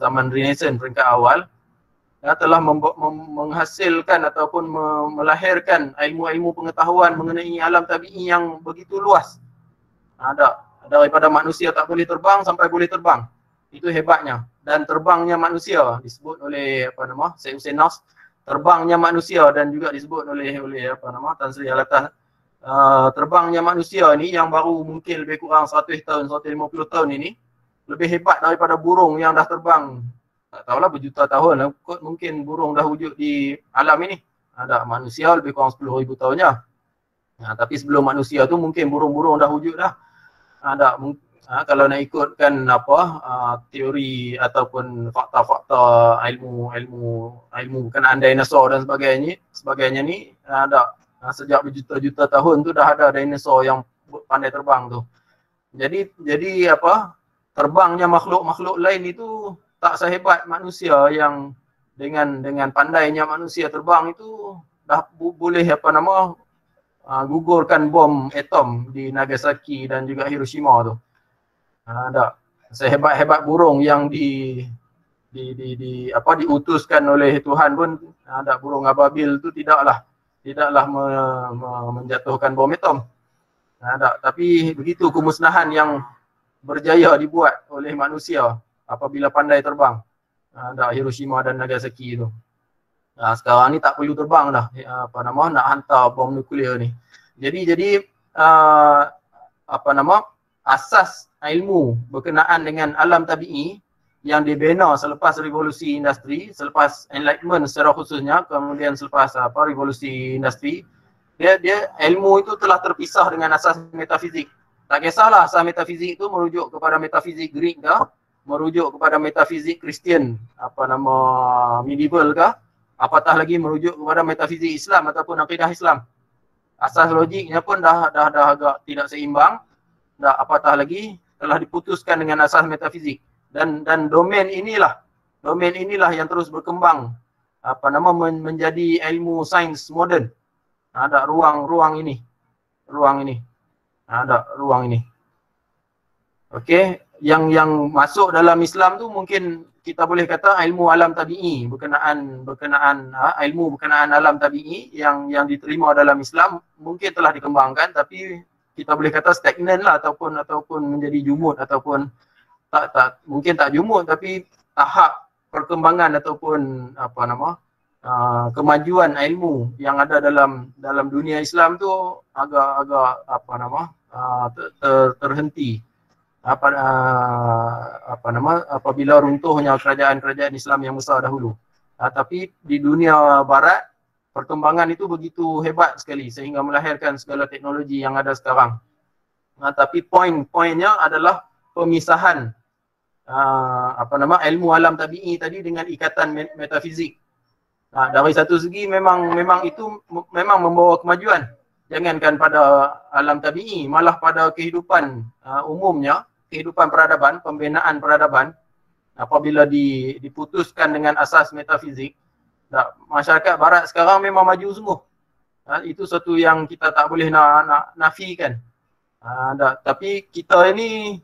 zaman Renaissance peringkat awal, telah menghasilkan ataupun melahirkan ilmu-ilmu pengetahuan mengenai alam tabi'i yang begitu luas. Daripada manusia tak boleh terbang sampai boleh terbang. Itu hebatnya. Dan terbangnya manusia disebut oleh Syed Hussein Nas, terbangnya manusia, dan juga disebut oleh Tan Sri Alatas, terbangnya manusia ni yang baru mungkin lebih kurang 100 tahun, 150 tahun ini lebih hebat daripada burung yang dah terbang tak tahulah berjuta tahun. Kot mungkin burung dah wujud di alam ini. Ada manusia lebih kurang 10,000 tahunnya. Tapi sebelum manusia tu mungkin burung-burung dah wujud dah. Kalau nak ikutkan teori ataupun fakta-fakta ilmu berkenaan dinosaur dan sebagainya ni, sejak berjuta-juta tahun tu dah ada dinosaur yang pandai terbang tu. Jadi terbangnya makhluk-makhluk lain itu tak sehebat manusia, yang dengan pandainya manusia terbang itu dah boleh gugurkan bom atom di Nagasaki dan juga Hiroshima tu. Sehebat-hebat burung yang diutuskan oleh Tuhan pun, burung ababil tu tidaklah menjatuhkan bom atom. Tapi begitu kemusnahan yang berjaya dibuat oleh manusia apabila pandai terbang. Hiroshima dan Nagasaki itu. Sekarang ni tak perlu terbang dah, nak hantar bom nuklear ni. Jadi asas ilmu berkenaan dengan alam tabi'i yang dibina selepas revolusi industri, selepas Enlightenment secara khususnya, kemudian selepas revolusi industri, dia ilmu itu telah terpisah dengan asas metafizik. Tak kisahlah asas metafizik itu merujuk kepada metafizik Greek kah, merujuk kepada metafizik Kristian medieval kah, apatah lagi merujuk kepada metafizik Islam ataupun akidah Islam. Asas logiknya pun dah agak tidak seimbang. Apatah lagi telah diputuskan dengan asas metafizik. Dan domain inilah yang terus berkembang menjadi ilmu sains moden. Ada ruang ini. Okey, yang masuk dalam Islam tu mungkin kita boleh kata ilmu alam tabi'i, berkenaan ilmu berkenaan alam tabi'i yang diterima dalam Islam mungkin telah dikembangkan, tapi kita boleh kata stagnan lah, ataupun menjadi jumud, ataupun mungkin tak jumud, tapi tahap perkembangan ataupun kemajuan ilmu yang ada dalam dunia Islam tu agak terhenti apabila runtuhnya kerajaan-kerajaan Islam yang besar dahulu. Tapi di dunia barat perkembangan itu begitu hebat sekali sehingga melahirkan segala teknologi yang ada sekarang. Tapi poinnya adalah pemisahan ilmu alam tabi'i tadi dengan ikatan metafizik. Dari satu segi memang itu membawa kemajuan. Jangankan pada alam tabi'i, malah pada kehidupan umumnya, kehidupan peradaban, pembinaan peradaban, apabila diputuskan dengan asas metafizik, masyarakat barat sekarang memang maju sungguh. Itu satu yang kita tak boleh nak nafikan. Tapi kita ini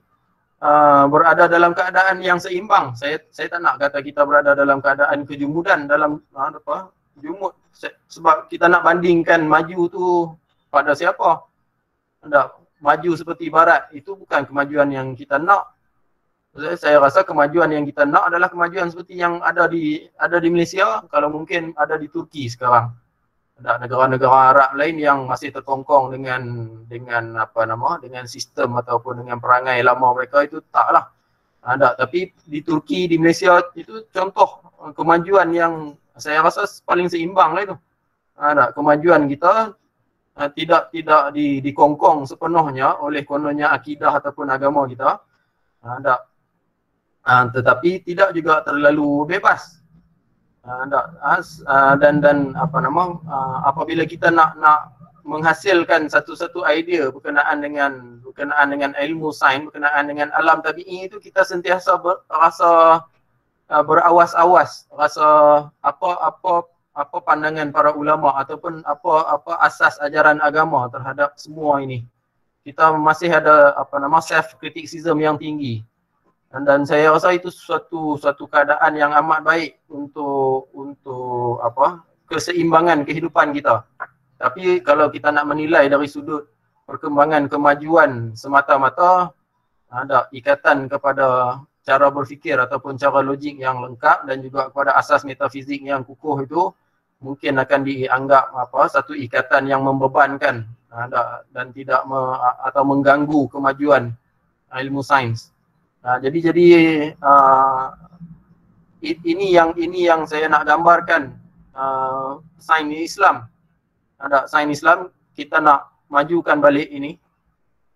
berada dalam keadaan yang seimbang. Saya tak nak kata kita berada dalam keadaan kejumudan dalam jumut sebab kita nak bandingkan maju tu pada siapa. Ada maju seperti barat itu bukan kemajuan yang kita nak. Saya rasa kemajuan yang kita nak adalah kemajuan seperti yang ada di Malaysia, kalau mungkin ada di Turki sekarang. Ada negara-negara Arab lain yang masih terkongkong dengan sistem ataupun dengan perangai lama mereka, itu taklah. Ada, tapi di Turki, di Malaysia itu contoh kemajuan yang saya rasa paling seimbang lah itu. Ada kemajuan kita tidak dikongkong sepenuhnya oleh kononnya akidah ataupun agama kita. Ada, tetapi tidak juga terlalu bebas. Dan apabila kita nak menghasilkan satu idea berkenaan dengan ilmu sains, berkenaan dengan alam tabi'i itu, kita sentiasa rasa berawas-awas, rasa apa pandangan para ulama ataupun apa asas ajaran agama terhadap semua ini. Kita masih ada self criticism yang tinggi. Dan saya rasa itu suatu keadaan yang amat baik untuk keseimbangan kehidupan kita. Tapi kalau kita nak menilai dari sudut perkembangan kemajuan semata-mata, ada ikatan kepada cara berfikir ataupun cara logik yang lengkap dan juga kepada asas metafizik yang kukuh, itu mungkin akan dianggap satu ikatan yang membebankan dan tidak atau mengganggu kemajuan ilmu sains. Jadi ini yang saya nak gambarkan. Sains Islam, ada sains Islam, kita nak majukan balik ini,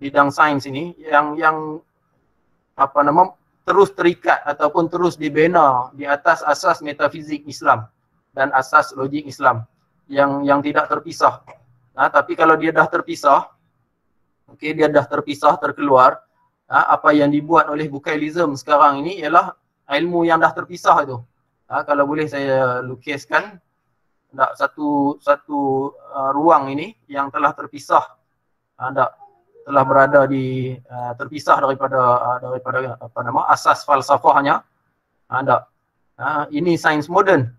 bidang sains ini yang terus terikat ataupun terus dibina di atas asas metafizik Islam dan asas logik Islam yang tidak terpisah. Tapi kalau dia dah terpisah, dia dah terpisah, terkeluar, apa yang dibuat oleh Bukailism sekarang ini ialah ilmu yang dah terpisah itu. Kalau boleh saya lukiskan satu ruang ini yang telah terpisah, telah berada terpisah daripada asas falsafahnya. Ini sains moden.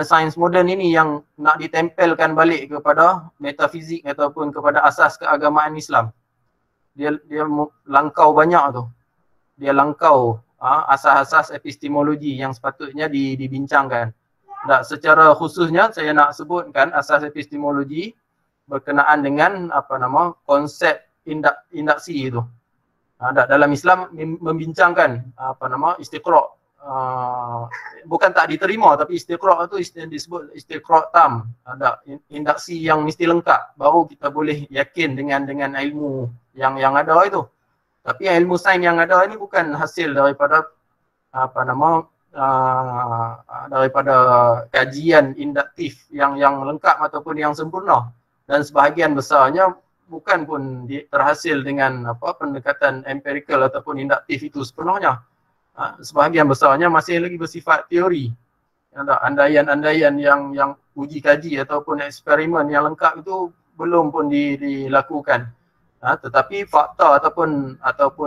Sains moden ini yang nak ditempelkan balik kepada metafizik ataupun kepada asas keagamaan Islam. Dia langkau banyak tu. Dia langkau asas-asas epistemologi yang sepatutnya dibincangkan. Secara khususnya saya nak sebutkan asas epistemologi berkenaan dengan konsep induksi itu. Dalam Islam membincangkan istiqra', bukan tak diterima, tapi istiqra' itu disebut istiqra' tam. Ada induksi yang mesti lengkap, baru kita boleh yakin dengan ilmu yang ada itu. Tapi ilmu sains yang ada ini bukan hasil daripada daripada kajian induktif yang lengkap ataupun yang sempurna, dan sebahagian besarnya bukan pun terhasil dengan pendekatan empirical ataupun induktif itu sepenuhnya. Sebahagian besarnya masih lagi bersifat teori. Ada andaian-andaian yang uji kaji ataupun eksperimen yang lengkap itu belum pun dilakukan. Tetapi fakta ataupun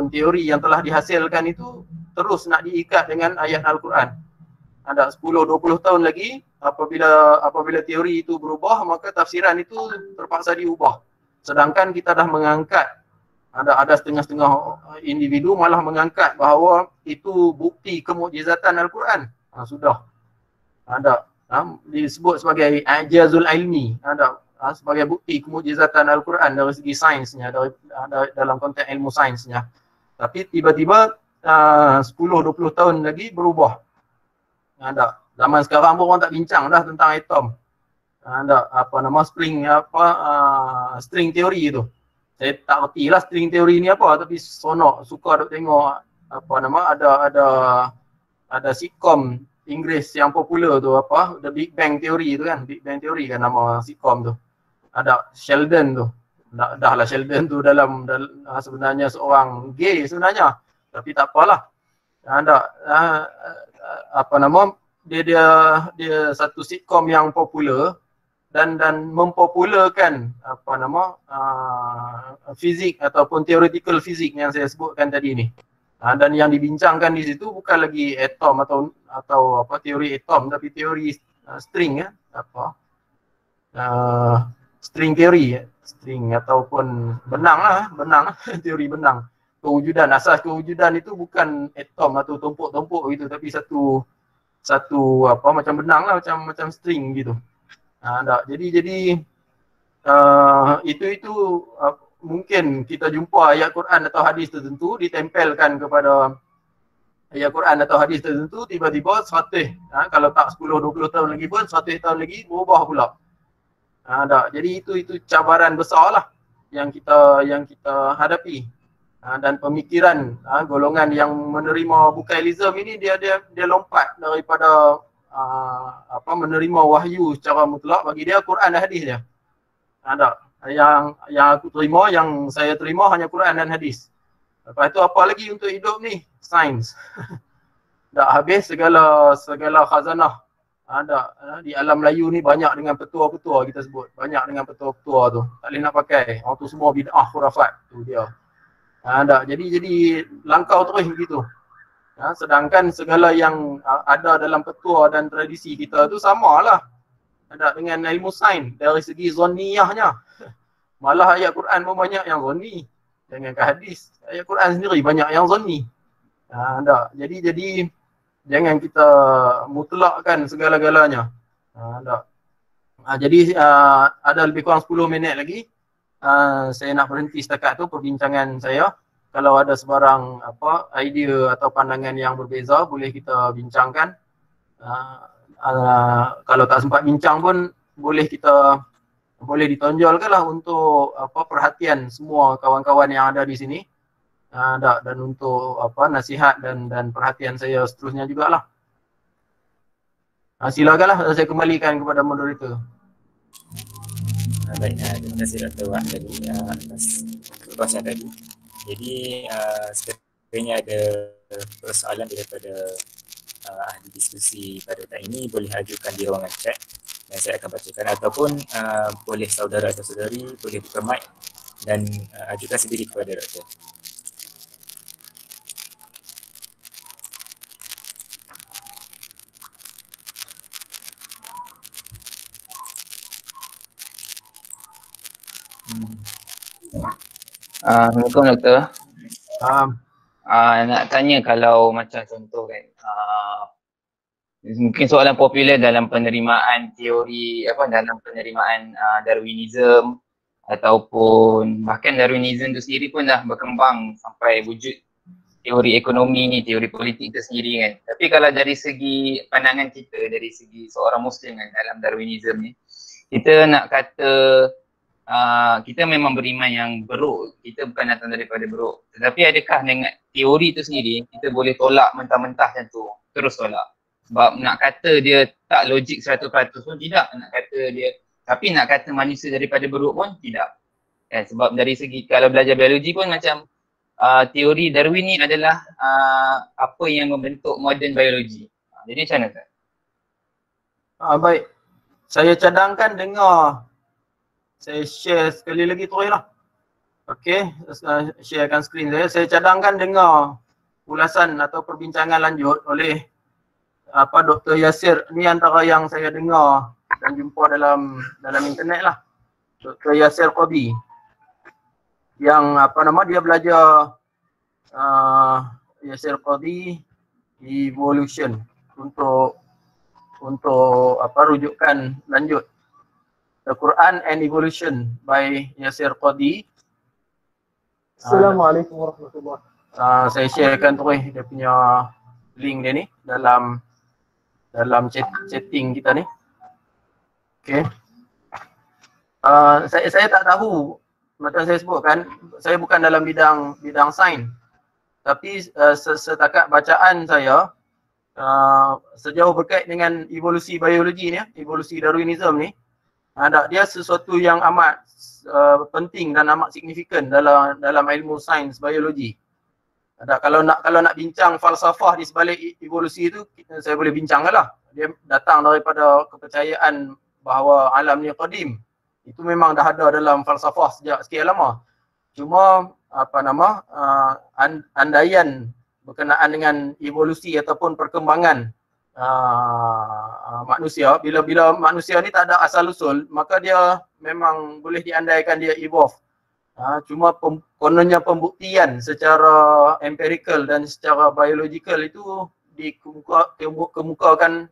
teori yang telah dihasilkan itu terus nak diikat dengan ayat Al-Quran. Ada 10-20 tahun lagi, apabila teori itu berubah, maka tafsiran itu terpaksa diubah. Sedangkan kita dah mengangkat, ada setengah-setengah individu malah mengangkat bahawa itu bukti kemukjizatan Al-Quran. Sudah ada disebut sebagai ijazul ilmi, sebagai bukti kemukjizatan Al-Quran dari segi sainsnya, dalam konteks ilmu sainsnya. Tapi tiba-tiba 10-20 tahun lagi berubah. Zaman sekarang pun orang tak bincang dah tentang atom. String teori itu. Saya tak reti lah string teori ni apa, tapi sonok suka duk tengok ada sitcom Inggeris yang popular tu, The Big Bang Theory tu kan. Big Bang Theory kan nama sitcom tu. Ada Sheldon tu. Dah lah Sheldon tu dalam sebenarnya seorang gay sebenarnya. Tapi tak apalah. Dia satu sitcom yang popular dan mempopularkan fizik ataupun theoretical fizik yang saya sebutkan tadi ni. Dan yang dibincangkan di situ bukan lagi atom atau teori atom, tapi teori string ya, apa string theory, string ataupun benang lah, teori benang. Kewujudan, asas kewujudan itu bukan atom atau tumpuk-tumpuk gitu, tapi satu apa macam benang lah, macam string gitu. Jadi itu mungkin kita jumpa ayat Quran atau hadis tertentu ditempelkan kepada ayat Quran atau hadis tertentu, tiba-tiba 100, kalau tak 10-20 tahun lagi pun 100 tahun lagi berubah pula. Jadi itu cabaran besar lah yang kita hadapi. Dan pemikiran golongan yang menerima Bukailism ini dia lompat daripada menerima wahyu secara mutlak. Bagi dia Quran dan hadis dia. Yang aku terima, yang saya terima hanya Quran dan hadis. Lepas tu apa lagi untuk hidup ni? Sains. Dah habis segala khazanah. Di alam Melayu ni banyak dengan petua-petua, kita sebut. Banyak dengan petua-petua tu. Tak boleh nak pakai. Orang tu semua bid'ah khurafat. Tu dia. Jadi langkau terus begitu. Sedangkan segala yang ada dalam petua dan tradisi kita tu samalah. Dengan ilmu sains dari segi zonniyahnya. Malah ayat Quran pun banyak yang zonni. Jangan ke hadis. Ayat Quran sendiri banyak yang zonni. Jadi jangan kita mutlakkan segala-galanya. Jadi ada lebih kurang 10 minit lagi. Saya nak berhenti setakat tu perbincangan saya. Kalau ada sebarang idea atau pandangan yang berbeza, boleh kita bincangkan. Kalau tak sempat bincang pun boleh ditonjolkan lah untuk perhatian semua kawan-kawan yang ada di sini. Dan untuk nasihat dan perhatian saya seterusnya jugalah. Silakanlah, saya kembalikan kepada moderator. Baik, terima kasih Dr. Wak tadi atas kepastian tadi. Jadi sekiranya ada persoalan daripada ahli diskusi pada waktu ini, boleh ajukan di ruangan chat dan saya akan bacakan, ataupun boleh saudara atau saudari boleh buka mic dan ajukan sendiri kepada Dr. Assalamualaikum Doktor. Nak tanya kalau macam contoh kan, mungkin soalan popular dalam penerimaan teori dalam penerimaan Darwinism, ataupun bahkan Darwinism itu sendiri pun dah berkembang sampai wujud teori ekonomi ni, teori politik itu sendiri kan. Tapi kalau dari segi pandangan kita, dari segi seorang Muslim kan dalam Darwinism ni, kita nak kata kita memang beriman yang beruk, kita bukan datang daripada beruk. Tetapi adakah dengan teori itu sendiri kita boleh tolak mentah-mentah macam tu, terus tolak? Sebab nak kata dia tak logik 100% pun tidak, nak kata dia, tapi nak kata manusia daripada beruk pun tidak. Sebab dari segi kalau belajar biologi pun macam teori Darwin ni adalah apa yang membentuk moden biologi. Jadi macam mana Ustaz? Baik, saya cadangkan dengar. Saya share sekali lagi terus lah. Okey, sharekan skrin saya. Saya cadangkan dengar ulasan atau perbincangan lanjut oleh Dr. Yasir. Ni antara yang saya dengar dan jumpa dalam internet lah. Dr. Yasir Qadhi. Yang dia belajar Yasir Qadhi Evolution untuk rujukan lanjut. The Quran and Evolution by Yasir Qadhi. Assalamualaikum warahmatullahi wabarakatuh. Saya sharekan terus dia punya link dia ni dalam chatting kita ni. Okey. Saya tak tahu, macam saya sebutkan, saya bukan dalam bidang sains. Tapi setakat bacaan saya, sejauh berkait dengan evolusi biologi ni, evolusi Darwinism ni, dia sesuatu yang amat penting dan amat signifikan dalam ilmu sains biologi. Kalau nak bincang falsafah di sebalik evolusi itu, saya boleh bincangkan lah. Dia datang daripada kepercayaan bahawa alam ni qadim. Itu memang dah ada dalam falsafah sejak sekian lama. Cuma andaian berkenaan dengan evolusi ataupun perkembangan manusia, bila manusia ni tak ada asal usul, maka dia memang boleh diandaikan dia evolve. Cuma kononnya pembuktian secara empirical dan secara biological itu dikemukakan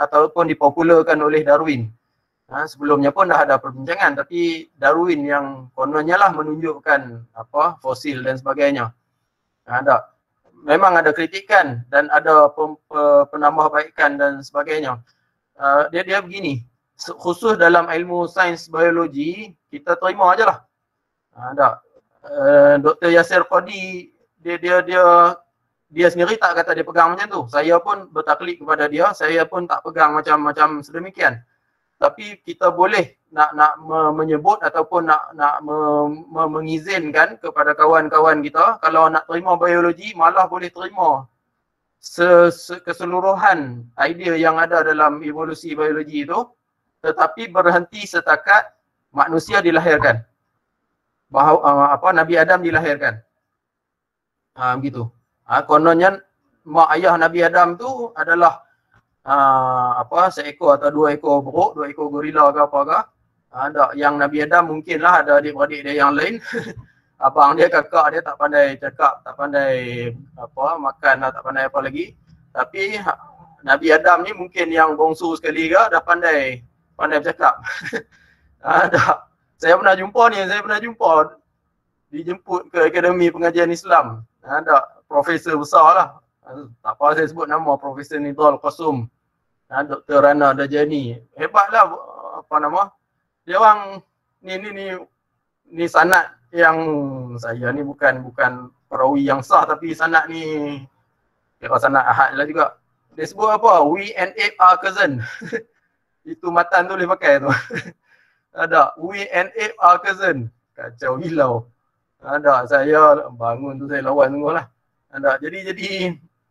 ataupun dipopularkan oleh Darwin. Sebelumnya pun dah ada perbincangan, tapi Darwin yang kononnya lah menunjukkan fosil dan sebagainya. Memang ada kritikan dan ada penambahbaikan dan sebagainya. Dia begini, khusus dalam ilmu sains biologi kita terima aje lah. Dr. Yasir Qadhi dia sendiri tak kata dia pegang macam tu. Saya pun bertaklid kepada dia, saya pun tak pegang macam sedemikian. Tapi kita boleh nak menyebut ataupun nak mengizinkan kepada kawan-kawan kita, kalau nak terima biologi malah boleh terima keseluruhan idea yang ada dalam evolusi biologi itu, tetapi berhenti setakat manusia dilahirkan. Nabi Adam dilahirkan. Begitu. Kononnya mak ayah Nabi Adam tu adalah seekor atau 2 ekor buruk, 2 ekor gorila ke apa ke. Yang Nabi Adam mungkinlah ada adik-beradik dia yang lain. Abang dia, kakak dia tak pandai cakap, tak pandai makan, tak pandai apa lagi. Tapi Nabi Adam ni mungkin yang bongsu sekali ke dah pandai bercakap. Saya pernah jumpa dijemput ke Akademi Pengajian Islam. Profesor besar lah. Tak apa saya sebut nama, Profesor Nidhal Qasum. Dr. Rana Dajani. Hebatlah dia orang ni sanad yang saya ni bukan perawi yang sah, tapi sanad ni kira sanad ahad lah juga. Dia sebut apa? We and ape are cousin. Itu matan tu boleh pakai tu. We and ape are cousin. Kacau hilau. Saya bangun tu saya lawan semua lah. Jadi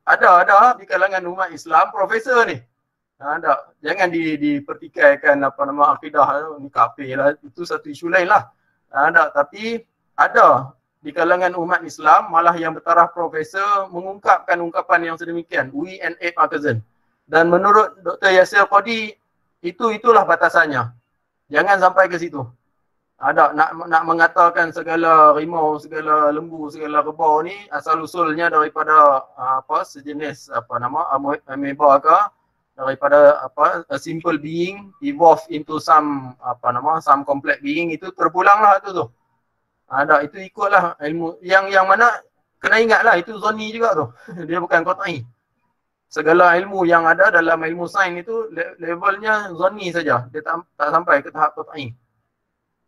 ada di kalangan umat Islam profesor ni. Jangan dipertikaikan akidah ni kafir lah, itu satu isu lain lah. Tapi ada di kalangan umat Islam malah yang bertaraf profesor mengungkapkan ungkapan yang sedemikian, we and ape are cousin. Dan menurut Dr. Yasir Qadhi itulah batasannya. Jangan sampai ke situ. Nak mengatakan segala rimau, segala lembu, segala kerbau ni asal usulnya daripada sejenis amoeba ke, daripada a simple being evolve into some complex being, itu terpulanglah tu. Itu ikutlah ilmu yang mana kena ingatlah itu zonni juga tu. Dia bukan qat'i. Segala ilmu yang ada dalam ilmu sains itu levelnya zonni saja. Dia tak sampai ke tahap qat'i.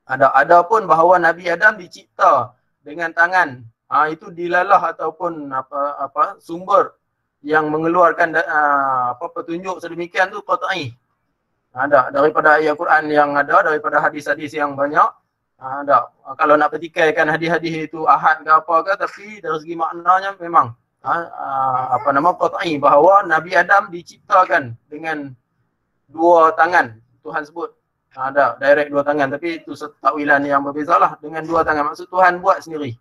Ada pun bahawa Nabi Adam dicipta dengan tangan. Itu dilalah ataupun sumber yang mengeluarkan petunjuk sedemikian tu qat'i. Daripada ayat Quran yang ada, daripada hadis-hadis yang banyak. Kalau nak pertikaikan hadis-hadis itu ahad ke apa ke, tapi dari segi maknanya memang qat'i bahawa Nabi Adam diciptakan dengan 2 tangan. Tuhan sebut direct 2 tangan, tapi itu takwilan yang berbezalah. Dengan 2 tangan maksud Tuhan buat sendiri.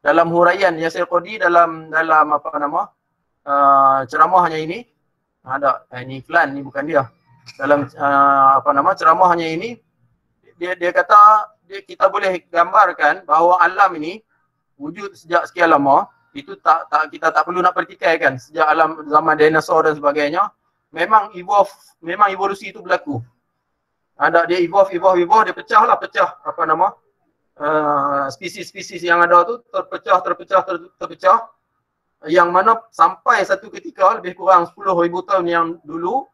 Dalam huraian Yasir Qadhi dalam ceramahnya ini, ini iklan ni bukan dia. Dalam ceramahnya ini dia kata kita boleh gambarkan bahawa alam ini wujud sejak sekian lama. Itu kita tak perlu nak pertikaikan sejak alam zaman dinosaur dan sebagainya. Memang evolusi itu berlaku. Dia evolve, dia pecah. Spesies-spesies yang ada tu terpecah. Yang mana sampai satu ketika lebih kurang 10,000 tahun yang dulu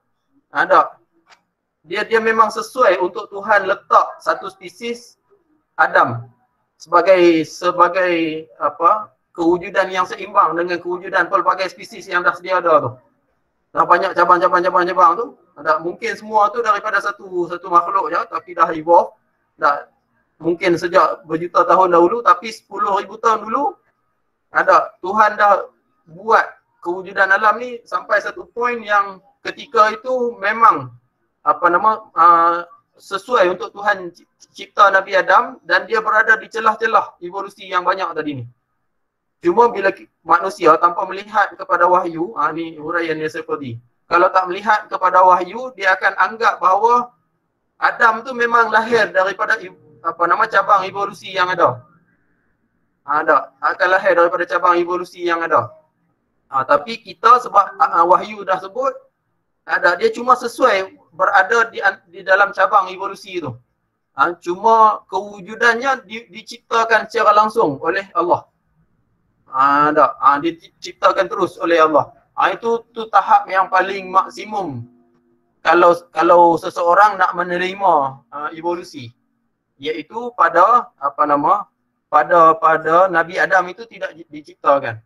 dia memang sesuai untuk Tuhan letak satu spesies Adam sebagai kewujudan yang seimbang dengan kewujudan pelbagai spesies yang dah sedia ada tu. Dah banyak cabang tu. Mungkin semua tu daripada satu makhluk je, tapi dah evolve. Mungkin sejak berjuta tahun dahulu, tapi 10,000 tahun dulu Tuhan dah buat kewujudan alam ni sampai satu point yang ketika itu memang sesuai untuk Tuhan cipta Nabi Adam, dan dia berada di celah-celah evolusi yang banyak tadi ni. Cuma bila manusia tanpa melihat kepada wahyu, ni huraian Yasir Qadhi, kalau tak melihat kepada wahyu, dia akan anggap bahawa Adam tu memang lahir daripada cabang evolusi yang ada. Akan lahir daripada cabang evolusi yang ada. Tapi kita sebab wahyu dah sebut, dia cuma sesuai berada di dalam cabang evolusi tu. Cuma kewujudannya diciptakan secara langsung oleh Allah. Diciptakan terus oleh Allah. Itu tahap yang paling maksimum kalau seseorang nak menerima evolusi, iaitu pada pada Nabi Adam itu tidak diciptakan.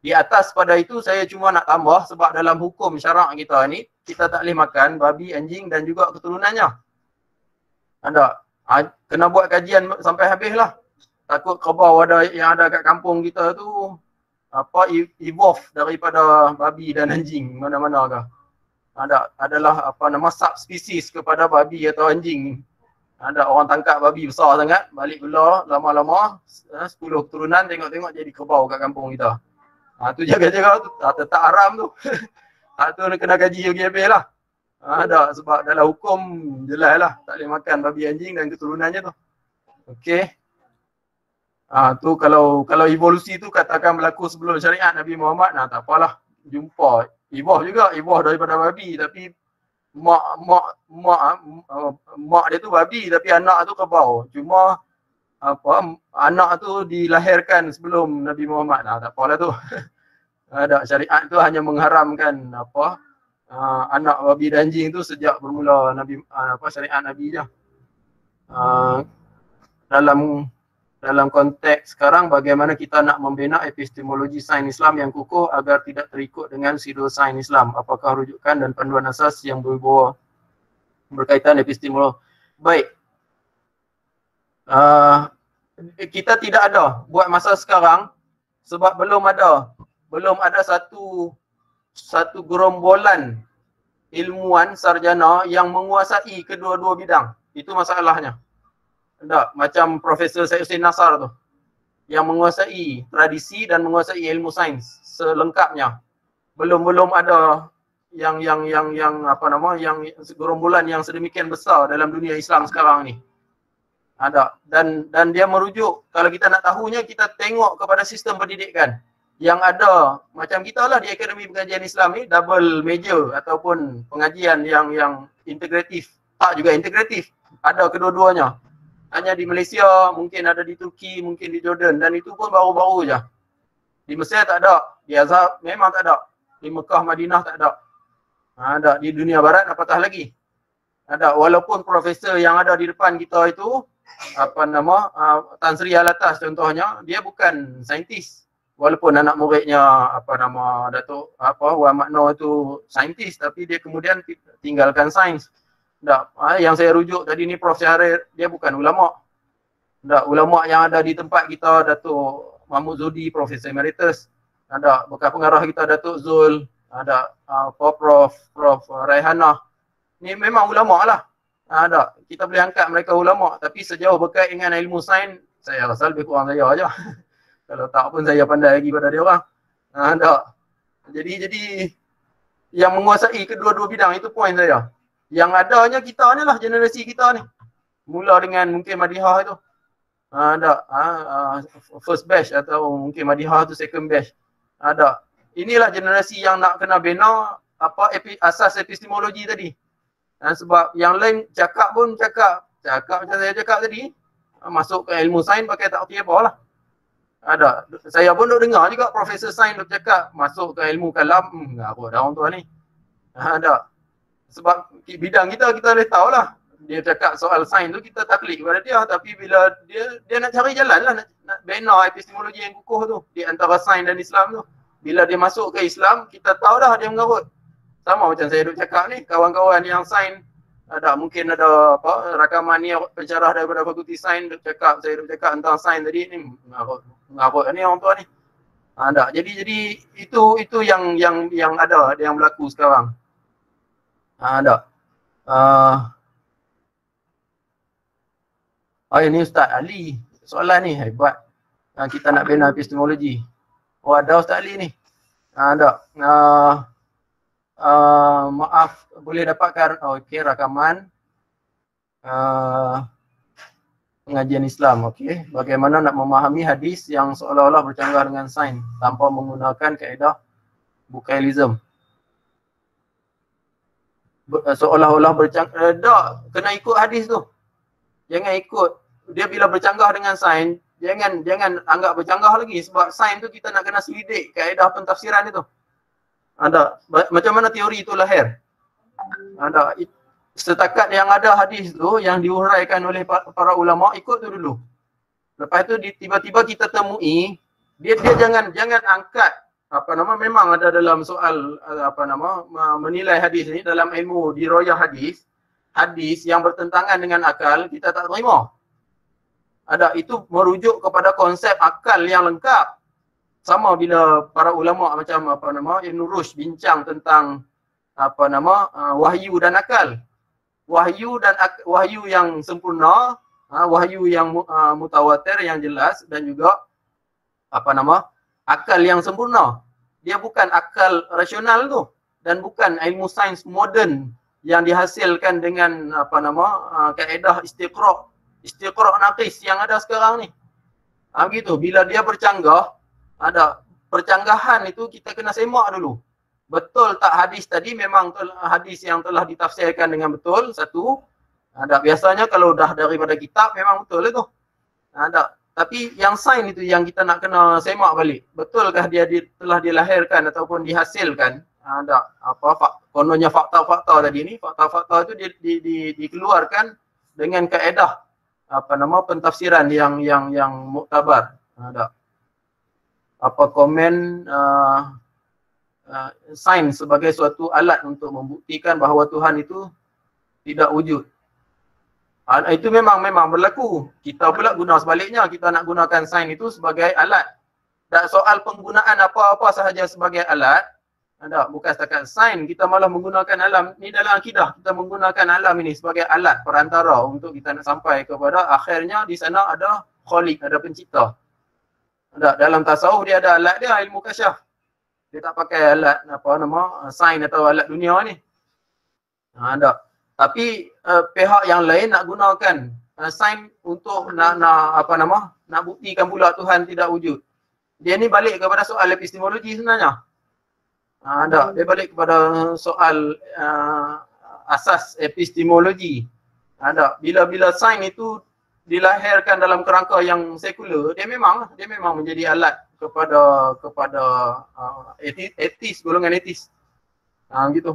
Di atas pada itu saya cuma nak tambah sebab dalam hukum syarak kita ni kita tak boleh makan babi, anjing dan juga keturunannya. Kena buat kajian sampai habis lah. Takut kerbau yang ada kat kampung kita tu evolve daripada babi dan anjing mana-mana kah. Adalah subspesies kepada babi atau anjing. Ada orang tangkap babi besar sangat, balik belah lama-lama 10 keturunan tengok-tengok jadi kerbau kat kampung kita. Tu jaga-jaga tu tetap haram tu. Tu kena kaji lagi habis lah. Sebab dalam hukum jelas lah tak boleh makan babi, anjing dan keturunannya tu. Okey. Tu kalau evolusi tu katakan berlaku sebelum syariat Nabi Muhammad, tak apalah, jumpa evolve juga, evolve daripada babi, tapi mak dia tu babi tapi anak tu kerbau. Cuma anak tu dilahirkan sebelum Nabi Muhammad. Tak apalah tu. Syariat tu hanya mengharamkan anak babi dan anjing tu sejak bermula Nabi syariat Nabi je. Dalam konteks sekarang, bagaimana kita nak membina epistemologi sains Islam yang kukuh agar tidak terikut dengan pseudosains Islam? Apakah rujukan dan panduan asas yang berkaitan epistemologi? Baik. Kita tidak ada buat masa sekarang sebab belum ada satu gerombolan ilmuwan sarjana yang menguasai kedua-dua bidang. Itu masalahnya. Macam Profesor Syed Hussein Nasar tu yang menguasai tradisi dan menguasai ilmu sains selengkapnya. Belum ada yang gerombolan yang sedemikian besar dalam dunia Islam sekarang ni. Dan dia merujuk, kalau kita nak tahunya, kita tengok kepada sistem pendidikan yang ada macam kita lah di Akademi Pengajian Islam ni, double major ataupun pengajian yang integratif. Tak juga integratif, ada kedua-duanya. Hanya di Malaysia, mungkin ada di Turki, mungkin di Jordan, dan itu pun baru-baru je. Di Mesir tak ada, di Azhar memang tak ada, di Mekah, Madinah tak ada. Di dunia barat apatah lagi. Walaupun profesor yang ada di depan kita itu Tan Sri Alatas contohnya, dia bukan saintis. Walaupun anak muridnya Datuk Wan Makno itu saintis, tapi dia kemudian tinggalkan sains. Yang saya rujuk tadi ni Prof Syahrir, dia bukan ulama. Ulama yang ada di tempat kita, Datuk Mahmud Zudi, Profesor Emeritus. Bekas pengarah kita Datuk Zul, Prof Raihanah. Ni memang ulama lah. Kita boleh angkat mereka ulama, tapi sejauh berkait dengan ilmu sains, saya rasa lebih kurang saya aja. Kalau tak pun saya pandai lagi pada dia orang. Jadi yang menguasai kedua-dua bidang itu poin saya. Yang adanya kita ni lah, generasi kita ni. Mula dengan mungkin Madihah itu. First batch atau mungkin Madihah tu second batch. Inilah generasi yang nak kena bina asas epistemologi tadi. Sebab yang lain cakap macam saya cakap tadi, masuk ke ilmu sains pakai tak erti apa lah. Saya pun duk dengar juga Profesor Sains duk cakap masuk ke ilmu kalam, apa dah orang tua ni. Sebab bidang kita boleh tahu lah. Dia cakap soal sains tu kita taklid kepada dia, tapi bila dia nak cari jalan lah, nak bina epistemologi yang kukuh tu di antara sains dan Islam tu. Bila dia masuk ke Islam, kita tahu dah dia mengarut. Sama macam saya duk cakap ni, kawan-kawan yang sains, mungkin ada rakaman ni pensyarah daripada Fakulti Sains duk cakap, saya duk cakap tentang sains tadi ni, mengarut ni orang tua ni. Jadi itu yang ada, yang berlaku sekarang. Ini Ustaz Ali, soalan ni hebat. Kita nak bina epistemologi. Ada Ustaz Ali ni. Maaf, boleh dapatkan okey rakaman pengajian Islam. Okey, bagaimana nak memahami hadis yang seolah-olah bercanggah dengan sains tanpa menggunakan kaedah Bukailism. Seolah-olah bercanggah, tak, kena ikut hadis tu. Jangan ikut dia bila bercanggah dengan sains, jangan anggap bercanggah lagi, sebab sains tu kita nak kena selidik kaedah pentafsiran itu. Ada macam mana teori itu lahir. Ada setakat yang ada hadis tu yang diuraikan oleh para ulama, ikut tu dulu. Lepas tu tiba-tiba kita temui dia jangan angkat memang ada dalam soal menilai hadis ni dalam ilmu dirayah hadis yang bertentangan dengan akal kita tak terima. Ada itu merujuk kepada konsep akal yang lengkap. Sama bila para ulama macam Ibn Rushd bincang tentang wahyu dan akal. Wahyu yang sempurna, wahyu yang mutawatir yang jelas, dan juga akal yang sempurna. Dia bukan akal rasional tu, dan bukan ilmu sains moden yang dihasilkan dengan kaedah istiqra' naqis yang ada sekarang ni. Begitu, bila dia bercanggah, ada percanggahan itu kita kena semak dulu. Betul tak hadis tadi memang hadis yang telah ditafsirkan dengan betul, satu. Ada biasanya kalau dah daripada kitab memang betul itu. Ada, tapi yang sains itu yang kita nak kena semak balik. Betulkah dia telah dilahirkan ataupun dihasilkan? Ada kononnya fakta-fakta tadi ni, fakta-fakta itu dikeluarkan dengan kaedah pentafsiran yang muktabar. Ada komen sains sebagai suatu alat untuk membuktikan bahawa Tuhan itu tidak wujud. Itu memang berlaku. Kita pula guna sebaliknya, kita nak gunakan sains itu sebagai alat. Dan soal penggunaan apa-apa sahaja sebagai alat, bukan setakat sains, kita malah menggunakan alam ni dalam akidah. Kita menggunakan alam ini sebagai alat perantara untuk kita nak sampai kepada akhirnya di sana ada khaliq, ada pencipta. Dalam tasawuf dia ada alat dia, ilmu kasyaf. Dia tak pakai alat sains atau alat dunia ni. Tapi pihak yang lain nak gunakan sains untuk nak buktikan pula Tuhan tidak wujud. Dia ni balik kepada soal epistemologi sebenarnya. Dia balik kepada soal asas epistemologi. Bila sains itu dilahirkan dalam kerangka yang sekular, dia memang menjadi alat kepada etis, golongan etis. Gitu.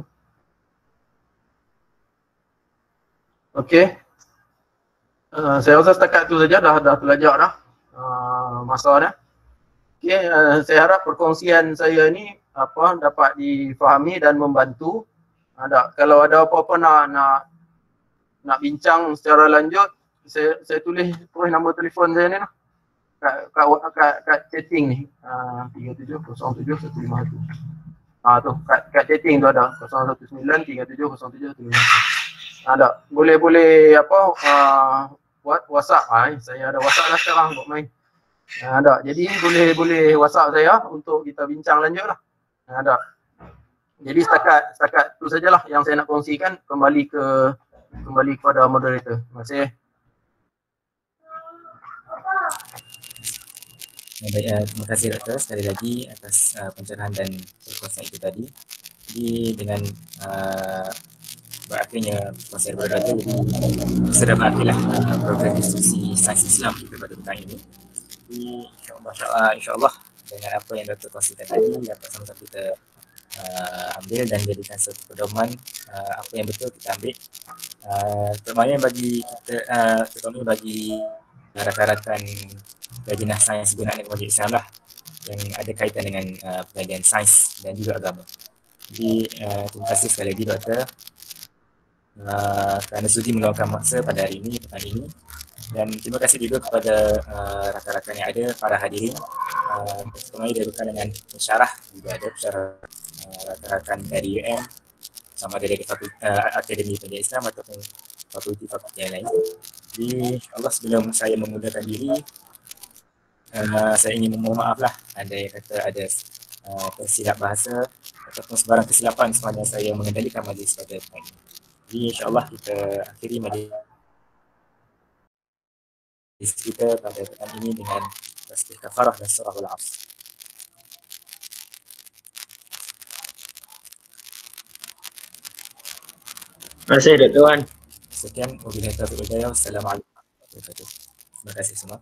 Okey. Saya rasa setakat tu saja, dah terlajak dah masa dah. Okey, saya harap perkongsian saya ni dapat difahami dan membantu. Kalau ada apa-apa nak bincang secara lanjut, saya tulis nombor telefon saya ni lah. Kat chatting ni 3707-151. Tu kat chatting tu ada 019-3707-151. Ada, boleh buat WhatsApp. Saya ada WhatsApp lah sekarang buat main. Ada, jadi boleh WhatsApp saya untuk kita bincang lanjut lah. Ada. Jadi setakat tu sajalah yang saya nak kongsikan. Kembali kepada moderator. Terima kasih. Baik, terima kasih Doktor sekali lagi atas pencerahan dan perkongsian itu tadi. Jadi dengan berakhirnya perkongsian daripada Doktor, jadi sudah berakhirlah program diskusi sains Islam kita pada petang ini. Jadi insyaAllah dengan apa yang Doktor kongsikan tadi dapat sama-sama kita ambil dan jadikan satu pedoman apa yang betul kita ambil. Terutamanya bagi kita, terutama bagi rakan-rakan Lajnah Sains Gunaan dan Kemajuan Islam lah yang ada kaitan dengan pengajian sains dan juga agama. Jadi terima kasih sekali lagi Doktor kerana sudi meluangkan masa pada hari ini, petang ini, dan terima kasih juga kepada rakan-rakan yang ada, para hadirin, terutama dari dengan pensyarah juga ada pensyarah rakan-rakan dari UM sama ada dari Akademi Pengajian Islam ataupun fakulti-fakulti yang lain. Jadi Allah sebelum saya memudahkan diri, saya ingin memohon maaf lah ada yang kata ada tersilap bahasa ataupun sebarang kesilapan sepanjang saya mengendalikan majlis pada petang ini. Jadi insyaAllah kita akhiri majlis kita pada petang ini dengan tasbih kafarah dan surah Al-Asr. Terima kasih Dr. Wan. Sekian, wabillahi taufiq wal hidayah. Wassalamualaikum warahmatullahi wabarakatuh. Terima kasih semua.